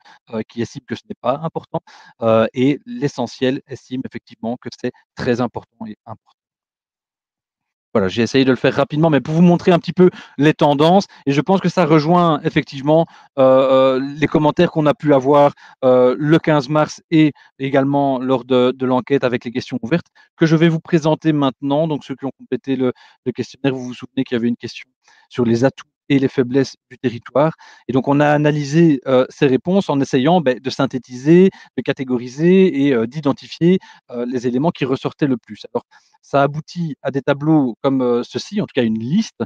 qui estime que ce n'est pas important et l'essentiel estime effectivement que c'est très important et important. Voilà, j'ai essayé de le faire rapidement, mais pour vous montrer un petit peu les tendances et je pense que ça rejoint effectivement, les commentaires qu'on a pu avoir, le 15 mars et également lors de l'enquête avec les questions ouvertes que je vais vous présenter maintenant. Donc ceux qui ont complété le questionnaire, vous vous souvenez qu'il y avait une question sur les atouts et les faiblesses du territoire et donc on a analysé, ces réponses en essayant, de synthétiser, de catégoriser et d'identifier, les éléments qui ressortaient le plus. Alors ça aboutit à des tableaux comme ceci, en tout cas une liste.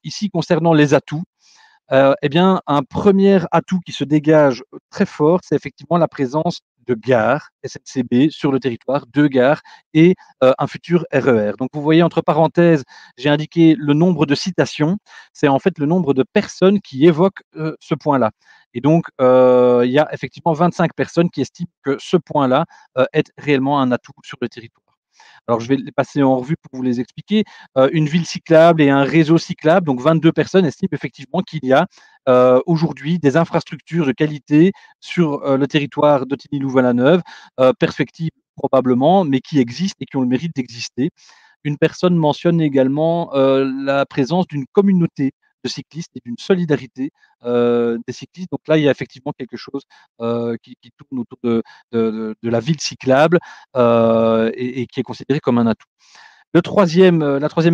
Ici, concernant les atouts, eh bien, un premier atout qui se dégage très fort, c'est effectivement la présence de gares SNCB sur le territoire, 2 gares et un futur RER. Donc vous voyez, entre parenthèses, j'ai indiqué le nombre de citations. C'est en fait le nombre de personnes qui évoquent ce point-là. Et donc, il y a effectivement 25 personnes qui estiment que ce point-là est réellement un atout sur le territoire. Alors, je vais les passer en revue pour vous les expliquer. Une ville cyclable et un réseau cyclable, donc 22 personnes estiment effectivement qu'il y a aujourd'hui des infrastructures de qualité sur le territoire d'Ottigny-Louvain-la-Neuve, perfectibles probablement, mais qui existent et qui ont le mérite d'exister. Une personne mentionne également la présence d'une communauté de cyclistes et d'une solidarité des cyclistes. Donc là, il y a effectivement quelque chose qui tourne autour de la ville cyclable et qui est considéré comme un atout. La troisième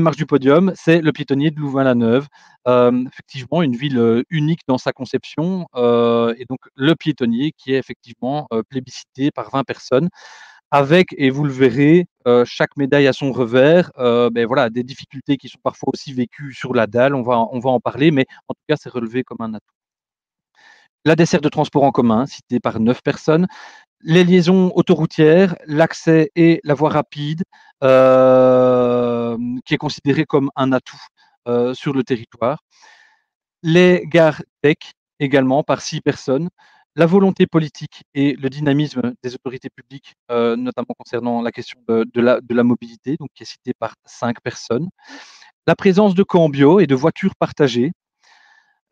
marche du podium, c'est le piétonnier de Louvain-la-Neuve. Effectivement, une ville unique dans sa conception et donc le piétonnier qui est effectivement plébiscité par 20 personnes. avec, et vous le verrez, chaque médaille a son revers, voilà, des difficultés qui sont parfois aussi vécues sur la dalle, on va en parler, mais en tout cas, c'est relevé comme un atout. La desserte de transport en commun, citée par 9 personnes, les liaisons autoroutières, l'accès et la voie rapide, qui est considéré comme un atout, sur le territoire. Les gares tech, également par 6 personnes. La volonté politique et le dynamisme des autorités publiques, notamment concernant la question de la mobilité, donc qui est citée par 5 personnes. La présence de camps bio et de voitures partagées.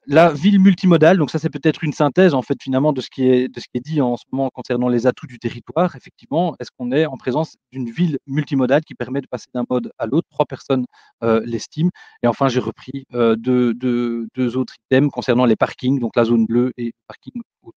La ville multimodale, donc ça c'est peut-être une synthèse en fait finalement de ce qui est dit en ce moment concernant les atouts du territoire. Effectivement, est-ce qu'on est en présence d'une ville multimodale qui permet de passer d'un mode à l'autre? 3 personnes l'estiment. Et enfin, j'ai repris deux autres items concernant les parkings, donc la zone bleue et parking auto.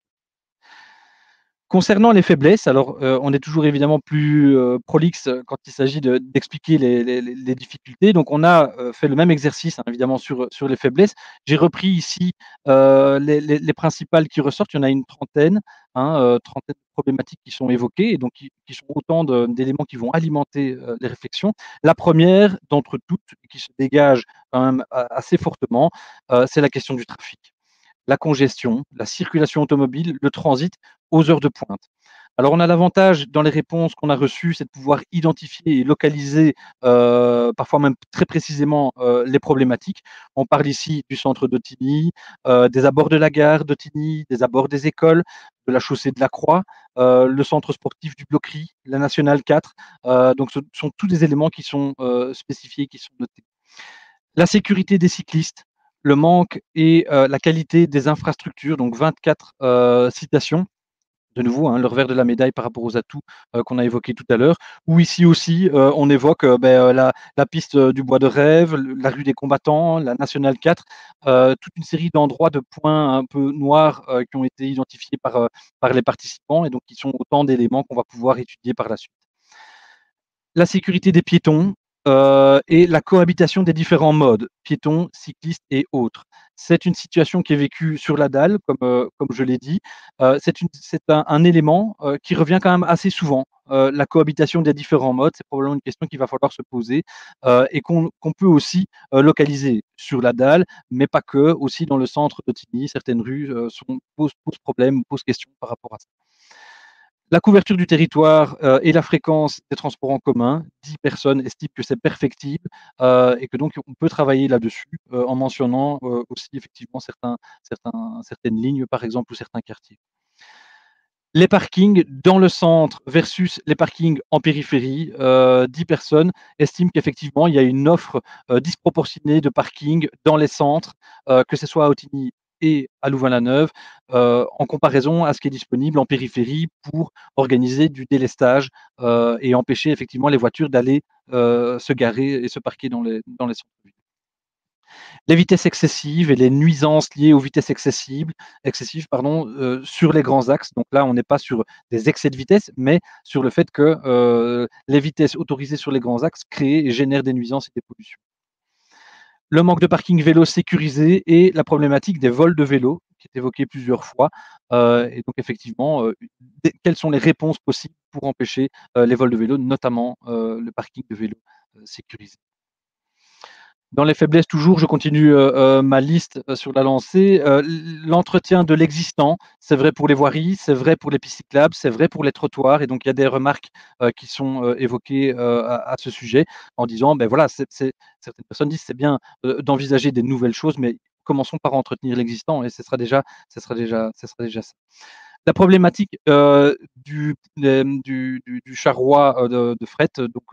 Concernant les faiblesses, alors, on est toujours évidemment plus, prolixe, quand il s'agit d'expliquer les difficultés. Donc on a, fait le même exercice, hein, évidemment sur les faiblesses. J'ai repris ici, les principales qui ressortent. Il y en a une trentaine, hein, trentaine de problématiques qui sont évoquées et donc qui sont autant d'éléments qui vont alimenter, les réflexions. La première d'entre toutes, qui se dégage quand même assez fortement, c'est la question du trafic, la congestion, la circulation automobile, le transit aux heures de pointe. Alors on a l'avantage dans les réponses qu'on a reçues, c'est de pouvoir identifier et localiser, parfois même très précisément, les problématiques. On parle ici du centre d'Ottignies, des abords de la gare d'Ottignies, des abords des écoles, de la chaussée de la Croix, le centre sportif du Bloquerie, la nationale 4. Donc ce sont tous des éléments qui sont, spécifiés, qui sont notés. La sécurité des cyclistes, le manque et la qualité des infrastructures, donc 24 citations. De nouveau, hein, le revers de la médaille par rapport aux atouts qu'on a évoqués tout à l'heure. Ou ici aussi, on évoque la piste du Bois de Rêve, la rue des Combattants, la Nationale 4, toute une série d'endroits de points un peu noirs qui ont été identifiés par les participants et donc qui sont autant d'éléments qu'on va pouvoir étudier par la suite. La sécurité des piétons et la cohabitation des différents modes, piétons, cyclistes et autres. C'est une situation qui est vécue sur la dalle, comme je l'ai dit. C'est un élément qui revient quand même assez souvent. La cohabitation des différents modes, c'est probablement une question qu'il va falloir se poser et qu'on peut aussi localiser sur la dalle, mais pas que, aussi dans le centre de Tigny. Certaines rues posent problème, posent question par rapport à ça. La couverture du territoire et la fréquence des transports en commun, 10 personnes estiment que c'est perfectible et que donc on peut travailler là-dessus en mentionnant aussi effectivement certaines lignes par exemple ou certains quartiers. Les parkings dans le centre versus les parkings en périphérie, 10 personnes estiment qu'effectivement il y a une offre disproportionnée de parking dans les centres, que ce soit à Ottignies et à Louvain-la-Neuve, en comparaison à ce qui est disponible en périphérie pour organiser du délestage et empêcher effectivement les voitures d'aller se garer et se parquer dans les centres-villes. Les vitesses excessives et les nuisances liées aux vitesses excessives sur les grands axes. Donc là, on n'est pas sur des excès de vitesse, mais sur le fait que les vitesses autorisées sur les grands axes créent et génèrent des nuisances et des pollutions. Le manque de parking vélo sécurisé et la problématique des vols de vélos, qui est évoquée plusieurs fois. Et donc effectivement, quelles sont les réponses possibles pour empêcher les vols de vélos, notamment le parking de vélos sécurisé. Dans les faiblesses toujours, je continue ma liste sur la lancée. L'entretien de l'existant, c'est vrai pour les voiries, c'est vrai pour les pistes cyclables, c'est vrai pour les trottoirs. Et donc il y a des remarques qui sont évoquées à ce sujet en disant, ben voilà, certaines personnes disent c'est bien d'envisager des nouvelles choses, mais commençons par entretenir l'existant et ce sera déjà ça. La problématique du charroi de fret, donc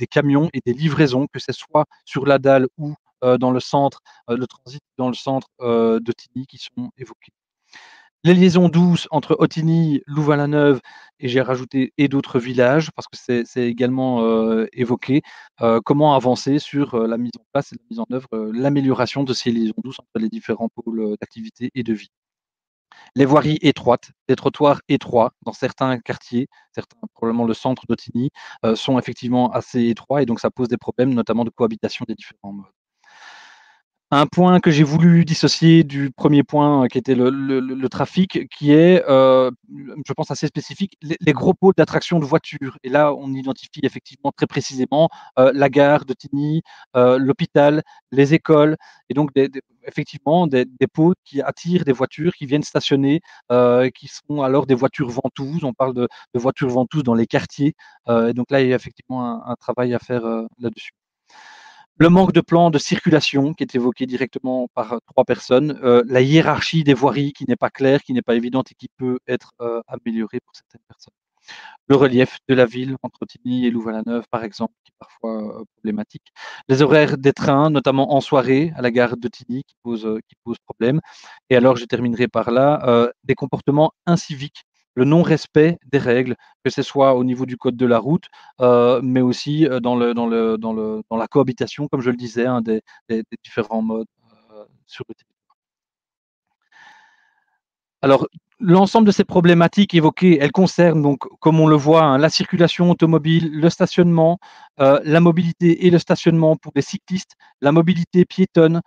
des camions et des livraisons, que ce soit sur la dalle ou dans le centre, le transit dans le centre d'Ottignies qui sont évoqués. Les liaisons douces entre Ottignies, Louvain-la-Neuve et j'ai rajouté et d'autres villages parce que c'est également évoqué. Comment avancer sur la mise en place et la mise en œuvre, l'amélioration de ces liaisons douces entre les différents pôles d'activité et de vie. Les voiries étroites, les trottoirs étroits dans certains quartiers, probablement le centre d'Ottignies, sont effectivement assez étroits et donc ça pose des problèmes, notamment de cohabitation des différents modes. un point que j'ai voulu dissocier du premier point qui était le trafic, qui est, je pense, assez spécifique, les gros pôles d'attraction de voitures. Et là, on identifie effectivement très précisément la gare de Tigny, l'hôpital, les écoles, et donc effectivement des pôles qui attirent des voitures qui viennent stationner, qui sont alors des voitures ventouses. On parle de voitures ventouses dans les quartiers. Et donc là, il y a effectivement un travail à faire là-dessus. Le manque de plan de circulation qui est évoqué directement par 3 personnes, la hiérarchie des voiries qui n'est pas claire, qui n'est pas évidente et qui peut être améliorée pour certaines personnes. Le relief de la ville entre Tigny et Louvain-la-Neuve, par exemple, qui est parfois problématique. Les horaires des trains, notamment en soirée à la gare de Tigny, qui posent problème. Et alors, je terminerai par là, des comportements inciviques, le non-respect des règles, que ce soit au niveau du code de la route, mais aussi dans la cohabitation, comme je le disais, hein, des différents modes sur le territoire. Alors, l'ensemble de ces problématiques évoquées, elles concernent donc, comme on le voit, hein, la circulation automobile, le stationnement, la mobilité et le stationnement pour les cyclistes, la mobilité piétonne,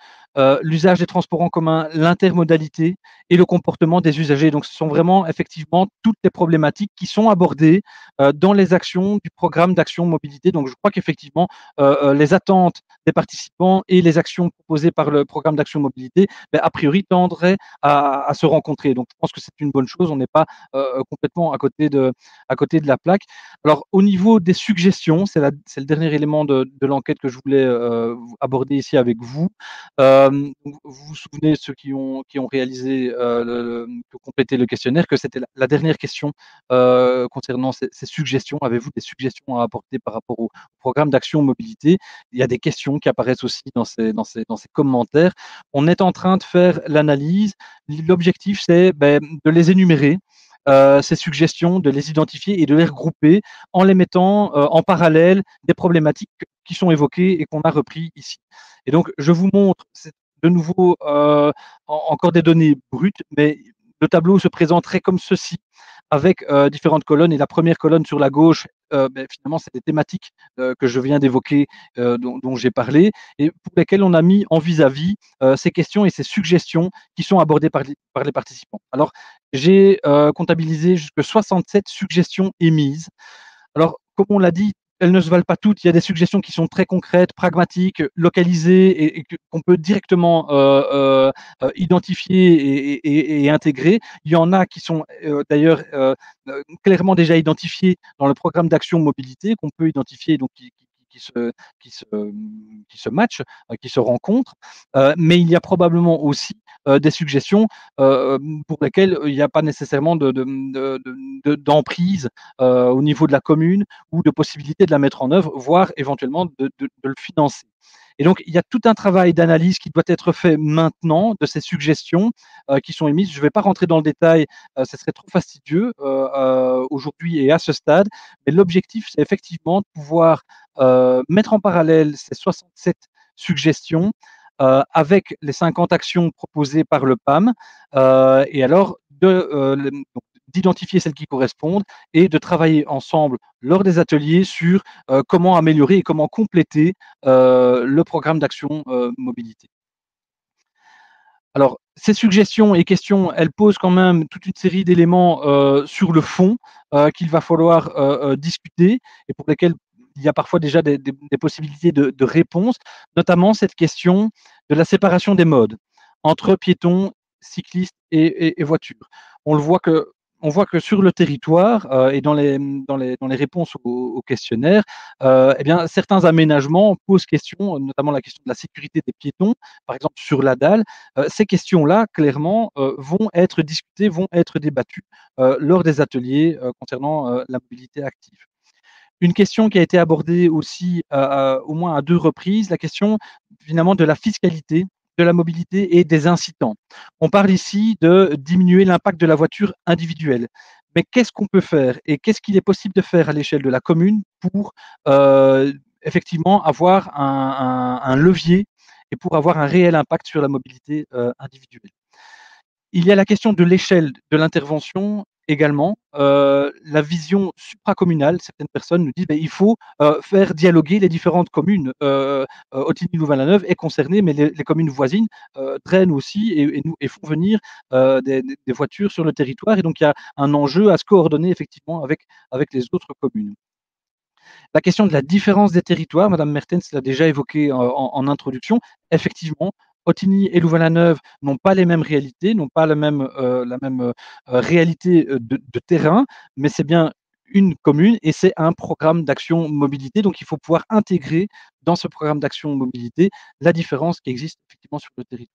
l'usage des transports en commun, l'intermodalité et le comportement des usagers. Donc, ce sont vraiment effectivement toutes les problématiques qui sont abordées dans les actions du programme d'action mobilité. Donc, je crois qu'effectivement, les attentes des participants et les actions proposées par le programme d'action mobilité, a priori, tendraient à se rencontrer. Donc, je pense que c'est une bonne chose. On n'est pas complètement à côté de la plaque. Alors, au niveau des suggestions, c'est le dernier élément de l'enquête que je voulais aborder ici avec vous. Vous vous souvenez, ceux qui ont réalisé, complété le questionnaire, que c'était la dernière question concernant ces suggestions. Avez-vous des suggestions à apporter par rapport au programme d'action mobilité? Il y a des questions qui apparaissent aussi dans ces commentaires. On est en train de faire l'analyse. L'objectif, c'est de les énumérer, ces suggestions, de les identifier et de les regrouper en les mettant en parallèle des problématiques qui sont évoquées et qu'on a repris ici. Et donc, je vous montre de nouveau encore des données brutes, mais le tableau se présenterait comme ceci, avec différentes colonnes. Et la première colonne sur la gauche, finalement, c'est des thématiques que je viens d'évoquer, dont j'ai parlé, et pour lesquelles on a mis en vis-à-vis ces questions et ces suggestions qui sont abordées par les participants. Alors, j'ai comptabilisé jusque 67 suggestions émises. Alors, comme on l'a dit, elles ne se valent pas toutes. Il y a des suggestions qui sont très concrètes, pragmatiques, localisées et qu'on peut directement identifier et intégrer. Il y en a qui sont d'ailleurs clairement déjà identifiées dans le programme d'action mobilité, qu'on peut identifier, donc qui se matchent, qui se rencontrent. Mais il y a probablement aussi des suggestions pour lesquelles il n'y a pas nécessairement d'emprise au niveau de la commune ou de possibilité de la mettre en œuvre, voire éventuellement de le financer. Et donc, il y a tout un travail d'analyse qui doit être fait maintenant de ces suggestions qui sont émises. Je ne vais pas rentrer dans le détail, ce serait trop fastidieux aujourd'hui et à ce stade, mais l'objectif, c'est effectivement de pouvoir mettre en parallèle ces 67 suggestions avec les 50 actions proposées par le PAM, et alors d'identifier celles qui correspondent et de travailler ensemble lors des ateliers sur comment améliorer et comment compléter le programme d'action mobilité. Alors, ces suggestions et questions, elles posent quand même toute une série d'éléments sur le fond qu'il va falloir discuter et pour lesquels il y a parfois déjà des possibilités de réponse, notamment cette question de la séparation des modes entre piétons, cyclistes et voitures. On voit que sur le territoire et dans les réponses aux questionnaires, certains aménagements posent question, notamment la question de la sécurité des piétons, par exemple sur la dalle. Ces questions-là, clairement, vont être discutées, vont être débattues lors des ateliers concernant la mobilité active. Une question qui a été abordée aussi au moins à 2 reprises, la question finalement de la fiscalité, de la mobilité et des incitants. On parle ici de diminuer l'impact de la voiture individuelle. Mais qu'est-ce qu'on peut faire et qu'est-ce qu'il est possible de faire à l'échelle de la commune pour effectivement avoir un levier et pour avoir un réel impact sur la mobilité individuelle? Il y a la question de l'échelle de l'intervention également la vision supracommunale. Certaines personnes nous disent il faut faire dialoguer les différentes communes. Ottignies-Louvain-la-Neuve est concernée, mais les communes voisines drainent aussi et font venir des voitures sur le territoire. Et donc, il y a un enjeu à se coordonner effectivement avec les autres communes. La question de la différence des territoires, Madame Mertens l'a déjà évoqué en introduction. Effectivement, Ottignies et Louvain-la-Neuve n'ont pas les mêmes réalités, n'ont pas la même réalité de terrain, mais c'est bien une commune et c'est un programme d'action mobilité. Donc, il faut pouvoir intégrer dans ce programme d'action mobilité la différence qui existe effectivement sur le territoire.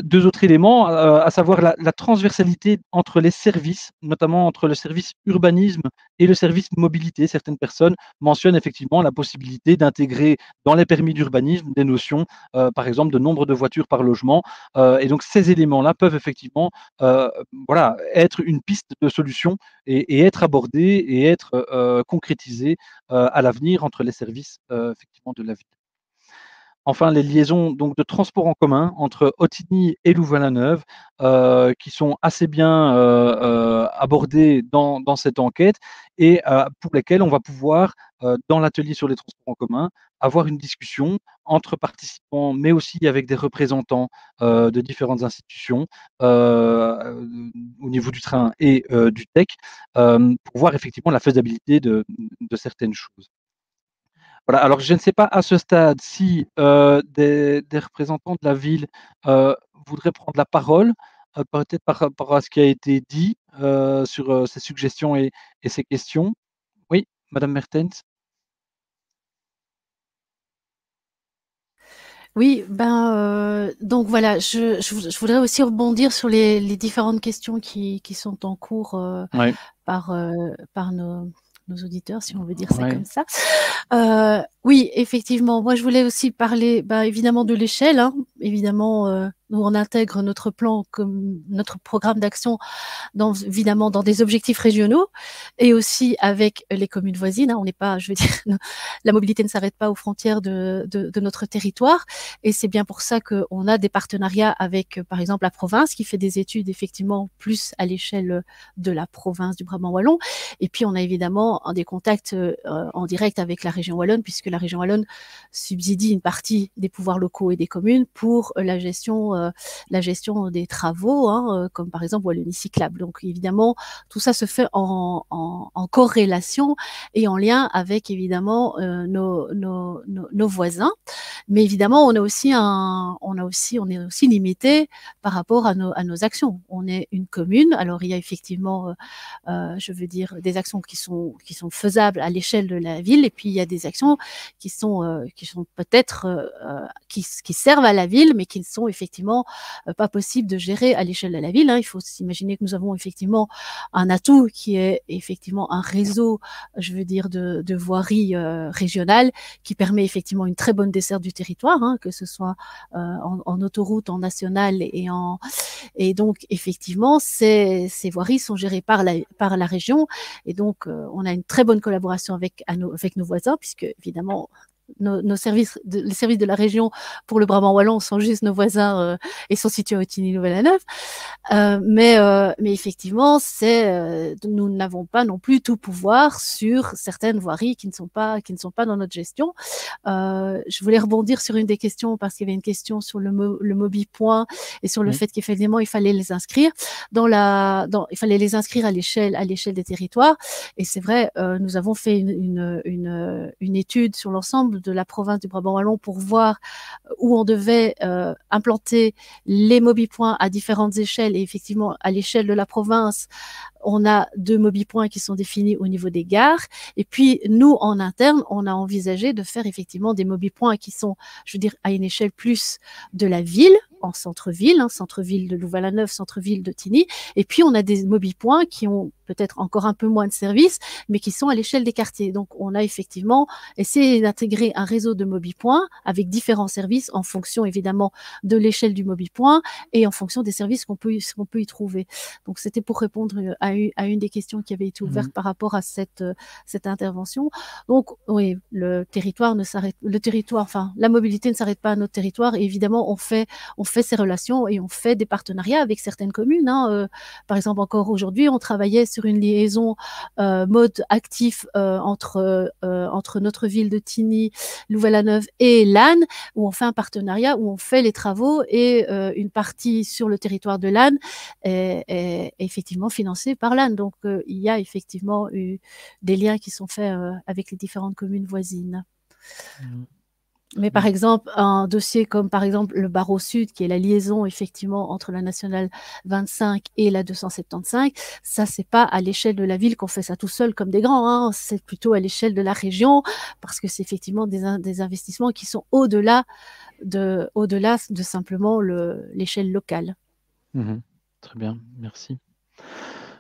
Deux autres éléments, à savoir la transversalité entre les services, notamment entre le service urbanisme et le service mobilité. Certaines personnes mentionnent effectivement la possibilité d'intégrer dans les permis d'urbanisme des notions, par exemple, de nombre de voitures par logement. Et donc, ces éléments-là peuvent effectivement être une piste de solution et être abordés et être concrétisés à l'avenir entre les services effectivement de la ville. Enfin, les liaisons donc de transport en commun entre Ottignies et Louvain-la-Neuve, qui sont assez bien abordées dans cette enquête et pour lesquelles on va pouvoir, dans l'atelier sur les transports en commun, avoir une discussion entre participants, mais aussi avec des représentants de différentes institutions au niveau du train et du TEC, pour voir effectivement la faisabilité de certaines choses. Voilà, alors je ne sais pas à ce stade si des représentants de la ville voudraient prendre la parole, peut-être par rapport à ce qui a été dit sur ces suggestions et ces questions. Oui, Madame Mertens. Oui, donc voilà, je voudrais aussi rebondir sur les différentes questions qui sont en cours Ouais. par nos auditeurs, si on veut dire ça Ouais. comme ça. Oui, effectivement, moi je voulais aussi parler évidemment de l'échelle, hein. Évidemment, nous on intègre notre plan comme notre programme d'action évidemment dans des objectifs régionaux et aussi avec les communes voisines, hein. On n'est pas, je veux dire, la mobilité ne s'arrête pas aux frontières de notre territoire et c'est bien pour ça qu'on a des partenariats avec, par exemple, la province qui fait des études effectivement plus à l'échelle de la province du Brabant wallon. Et puis on a évidemment des contacts en direct avec la région wallonne puisque la région wallonne subsidie une partie des pouvoirs locaux et des communes pour la gestion des travaux, hein, comme par exemple Wallonie cyclable. Donc évidemment, tout ça se fait en corrélation et en lien avec évidemment nos voisins. Mais évidemment, on est aussi limité par rapport à nos actions. On est une commune, alors il y a effectivement, je veux dire, des actions qui sont faisables à l'échelle de la ville, et puis il y a des actions qui sont peut-être qui servent à la ville, mais qui ne sont effectivement pas possibles de gérer à l'échelle de la ville, hein. Il faut s'imaginer que nous avons effectivement un atout qui est effectivement un réseau, je veux dire, de voirie régionale qui permet effectivement une très bonne desserte du territoire, hein, que ce soit en autoroute, en nationale et donc effectivement ces voiries sont gérées par la région et donc on a une très bonne collaboration avec nos voisins puisque évidemment les services de la région pour le Brabant wallon sont juste nos voisins et sont situés à Ottignies-Louvain-la-Neuve. Mais effectivement, nous n'avons pas non plus tout pouvoir sur certaines voiries qui ne sont pas dans notre gestion. Je voulais rebondir sur une des questions parce qu'il y avait une question sur le MobiPoint et sur le fait qu'effectivement il fallait les inscrire il fallait les inscrire à l'échelle des territoires. Et c'est vrai, nous avons fait une étude sur l'ensemble de la province du Brabant wallon pour voir où on devait implanter les MobiPoints à différentes échelles. Et effectivement, à l'échelle de la province, on a 2 MobiPoints qui sont définis au niveau des gares. Et puis, nous, en interne, on a envisagé de faire effectivement des MobiPoints qui sont, je veux dire, à une échelle plus de la ville, en centre-ville, hein, centre-ville de Louvain-la-Neuve, centre-ville de Tigny. Et puis, on a des MobiPoints qui ont peut-être encore un peu moins de services, mais qui sont à l'échelle des quartiers. Donc, on a effectivement essayé d'intégrer un réseau de MobiPoints avec différents services en fonction, évidemment, de l'échelle du MobiPoint et en fonction des services qu'on peut y trouver. Donc, c'était pour répondre à à une des questions qui avait été ouverte par rapport à cette intervention. Donc, oui, le territoire, enfin, la mobilité ne s'arrête pas à notre territoire. Et évidemment, on fait ces relations et on fait des partenariats avec certaines communes. Par exemple, encore aujourd'hui, on travaillait sur une liaison mode actif entre notre ville de Tigny, Louvain-la-Neuve et Lannes, où on fait un partenariat, où on fait les travaux et une partie sur le territoire de Lannes est effectivement financée par Lannes. Donc, il y a effectivement eu des liens qui sont faits avec les différentes communes voisines. Mais par exemple, un dossier comme par exemple le Barreau Sud, qui est la liaison effectivement entre la nationale 25 et la 275, ça c'est pas à l'échelle de la ville qu'on fait ça tout seul comme des grands, c'est plutôt à l'échelle de la région, parce que c'est effectivement des investissements qui sont au-delà de simplement l'échelle locale. Très bien, merci.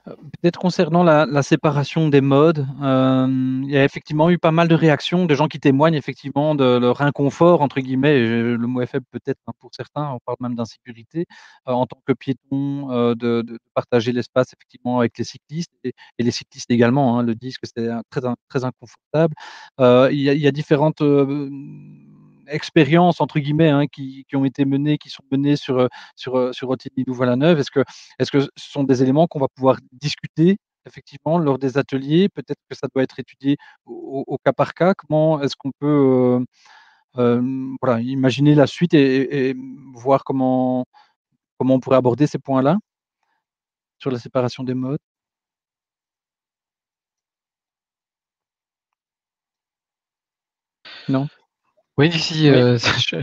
Peut-être concernant la séparation des modes, il y a effectivement eu pas mal de réactions, de gens qui témoignent effectivement de leur inconfort, entre guillemets, le mot est faible peut-être pour certains, on parle même d'insécurité, en tant que piéton, de partager l'espace effectivement avec les cyclistes et les cyclistes également, le disent que c'est très inconfortable. Il y a différentes expériences entre guillemets qui ont été menées, qui sont menées sur Otigny-Louvain-la-Neuve. Est-ce que ce sont des éléments qu'on va pouvoir discuter effectivement lors des ateliers? Peut-être que ça doit être étudié au cas par cas. Comment est-ce qu'on peut voilà, imaginer la suite et voir comment on pourrait aborder ces points-là sur la séparation des modes? Non? Oui, ici,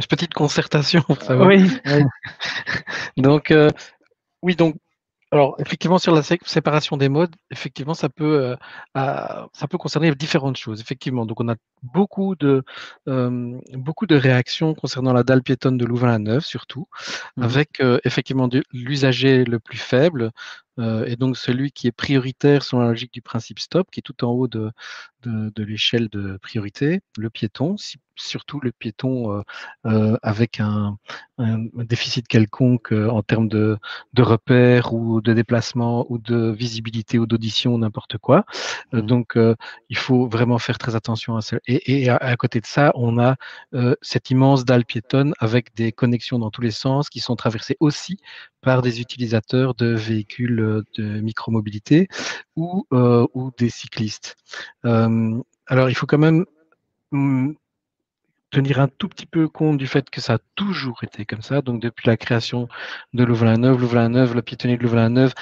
petite concertation pour savoir. Oui. Donc, oui, donc, alors effectivement sur la séparation des modes, effectivement ça peut concerner différentes choses. Effectivement, donc on a beaucoup de réactions concernant la dalle piétonne de Louvain-la-Neuve surtout, avec effectivement l'usager le plus faible et donc celui qui est prioritaire selon la logique du principe stop, qui est tout en haut de l'échelle de priorité, le piéton, surtout le piéton avec un déficit quelconque en termes de repères ou de déplacement ou de visibilité ou d'audition, n'importe quoi. Donc, il faut vraiment faire très attention à ça. Et à côté de ça, on a cette immense dalle piétonne avec des connexions dans tous les sens qui sont traversées aussi par des utilisateurs de véhicules de micromobilité ou des cyclistes. Alors, il faut quand même tenir un tout petit peu compte du fait que ça a toujours été comme ça. Donc, depuis la création de Louvain-la-Neuve, le piétonnier de Louvain-la-Neuve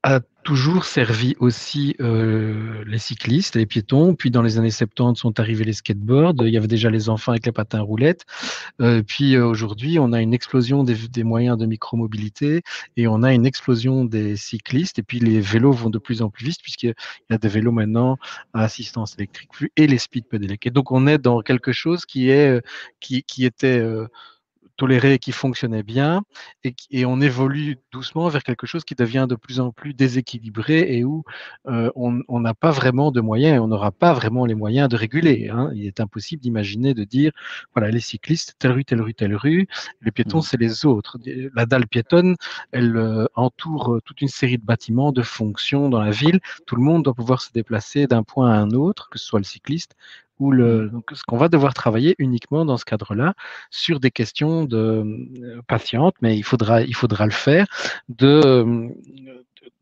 a toujours servi aussi les cyclistes, les piétons. Puis dans les années 70 sont arrivés les skateboards. Il y avait déjà les enfants avec les patins roulettes. Puis aujourd'hui, on a une explosion des moyens de micromobilité et on a une explosion des cyclistes. Et puis les vélos vont de plus en plus vite puisqu'il y a des vélos maintenant à assistance électrique et les speed pedelecs. Et donc on est dans quelque chose qui était toléré, qui fonctionnait bien, et on évolue doucement vers quelque chose qui devient de plus en plus déséquilibré et où on n'a pas vraiment de moyens, on n'aura pas vraiment les moyens de réguler. Il est impossible d'imaginer de dire, voilà, les cyclistes, telle rue, telle rue, telle rue, les piétons, c'est les autres. La dalle piétonne, elle entoure toute une série de bâtiments, de fonctions dans la ville. Tout le monde doit pouvoir se déplacer d'un point à un autre, que ce soit le cycliste ou donc, ce qu'on va devoir travailler uniquement dans ce cadre-là sur des questions de patientes, mais il faudra le faire, de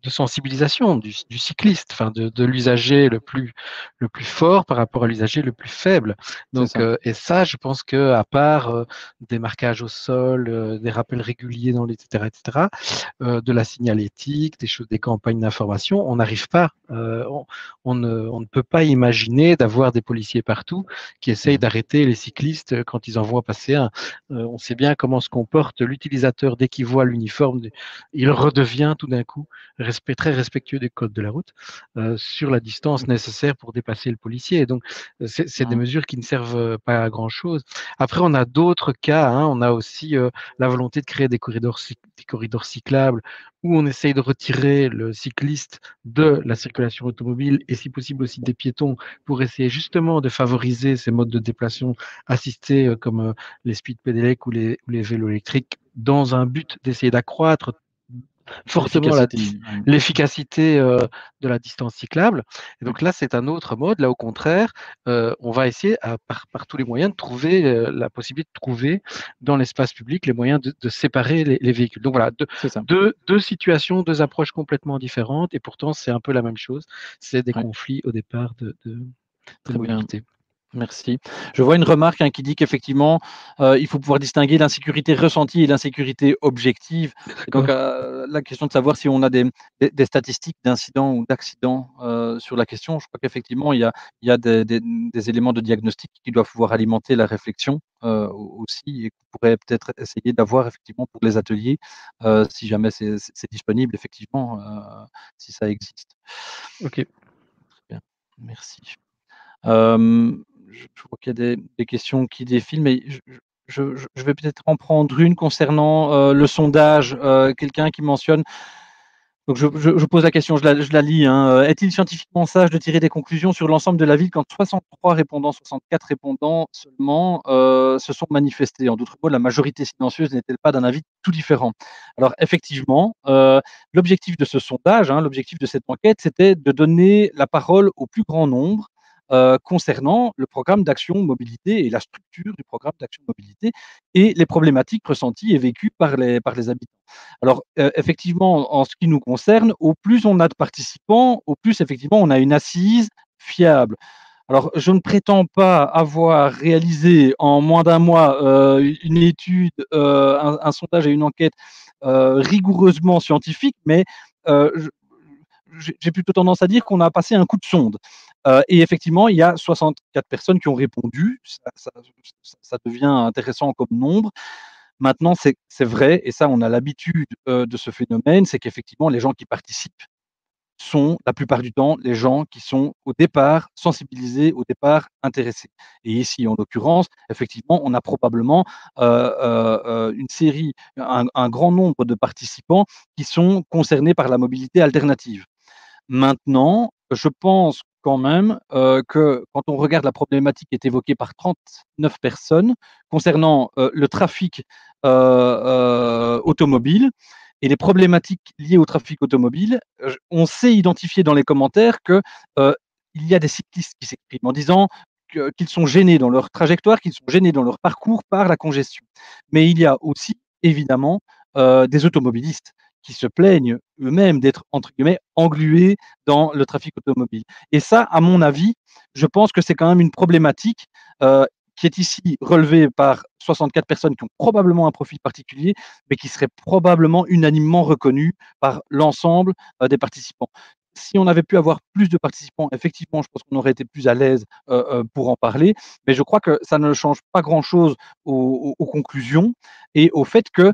sensibilisation du cycliste, enfin de l'usager le plus fort par rapport à l'usager le plus faible. Donc, et ça, je pense que à part des marquages au sol, des rappels réguliers dans les etc., de la signalétique, des campagnes d'information, on n'arrive pas, on ne peut pas imaginer d'avoir des policiers partout qui essayent d'arrêter les cyclistes quand ils en voient passer un. On sait bien comment se comporte l'utilisateur dès qu'il voit l'uniforme, il redevient tout d'un coup très respectueux des codes de la route sur la distance nécessaire pour dépasser le policier. Donc, c'est des mesures qui ne servent pas à grand-chose. Après, on a d'autres cas. On a aussi la volonté de créer des corridors cyclables où on essaye de retirer le cycliste de la circulation automobile et si possible aussi des piétons pour essayer justement de favoriser ces modes de déplacement assistés comme les speed pedelecs ou les vélos électriques dans un but d'essayer d'accroître fortement l'efficacité de la distance cyclable. Et donc là, c'est un autre mode. Là, au contraire, on va essayer par tous les moyens de trouver la possibilité de trouver dans l'espace public les moyens de séparer les véhicules. Donc voilà, deux situations, deux approches complètement différentes, et pourtant c'est un peu la même chose. C'est des conflits au départ de mobilité. Merci. Je vois une remarque qui dit qu'effectivement, il faut pouvoir distinguer l'insécurité ressentie et l'insécurité objective. Et donc, la question de savoir si on a des statistiques d'incidents ou d'accidents sur la question, je crois qu'effectivement, il y a des éléments de diagnostic qui doivent pouvoir alimenter la réflexion aussi, et qu'on pourrait peut-être essayer d'avoir effectivement pour les ateliers, si jamais c'est disponible, effectivement, si ça existe. Ok. Très bien. Merci. Je vois qu'il y a des questions qui défilent, mais je vais peut-être en prendre une concernant le sondage. Quelqu'un qui mentionne, donc je pose la question, je la lis. Est-il scientifiquement sage de tirer des conclusions sur l'ensemble de la ville quand 63 répondants, 64 répondants seulement se sont manifestés? En d'autres mots, la majorité silencieuse n'est-elle pas d'un avis tout différent? Alors effectivement, l'objectif de ce sondage, l'objectif de cette enquête, c'était de donner la parole au plus grand nombre concernant le programme d'action mobilité et la structure du programme d'action mobilité et les problématiques ressenties et vécues par les habitants. Alors, effectivement, en ce qui nous concerne, au plus on a de participants, au plus, effectivement, on a une assise fiable. Alors, je ne prétends pas avoir réalisé en moins d'un mois une étude, un sondage et une enquête rigoureusement scientifique, mais j'ai plutôt tendance à dire qu'on a passé un coup de sonde. Et effectivement, il y a 64 personnes qui ont répondu. Ça devient intéressant comme nombre. Maintenant, c'est vrai, et ça, on a l'habitude de ce phénomène, c'est qu'effectivement, les gens qui participent sont, la plupart du temps, les gens qui sont au départ sensibilisés, au départ intéressés. Et ici, en l'occurrence, effectivement, on a probablement une série, un grand nombre de participants qui sont concernés par la mobilité alternative. Maintenant, je pense quand même que quand on regarde la problématique qui est évoquée par 39 personnes concernant le trafic automobile et les problématiques liées au trafic automobile, on sait identifier dans les commentaires que il y a des cyclistes qui s'expriment en disant qu'ils sont gênés dans leur trajectoire, qu'ils sont gênés dans leur parcours par la congestion. Mais il y a aussi, évidemment, des automobilistes qui se plaignent eux-mêmes d'être, entre guillemets, englués dans le trafic automobile. Et ça, à mon avis, je pense que c'est quand même une problématique qui est ici relevée par 64 personnes qui ont probablement un profil particulier, mais qui serait probablement unanimement reconnue par l'ensemble des participants. Si on avait pu avoir plus de participants, effectivement, je pense qu'on aurait été plus à l'aise pour en parler, mais je crois que ça ne change pas grand-chose aux conclusions et au fait que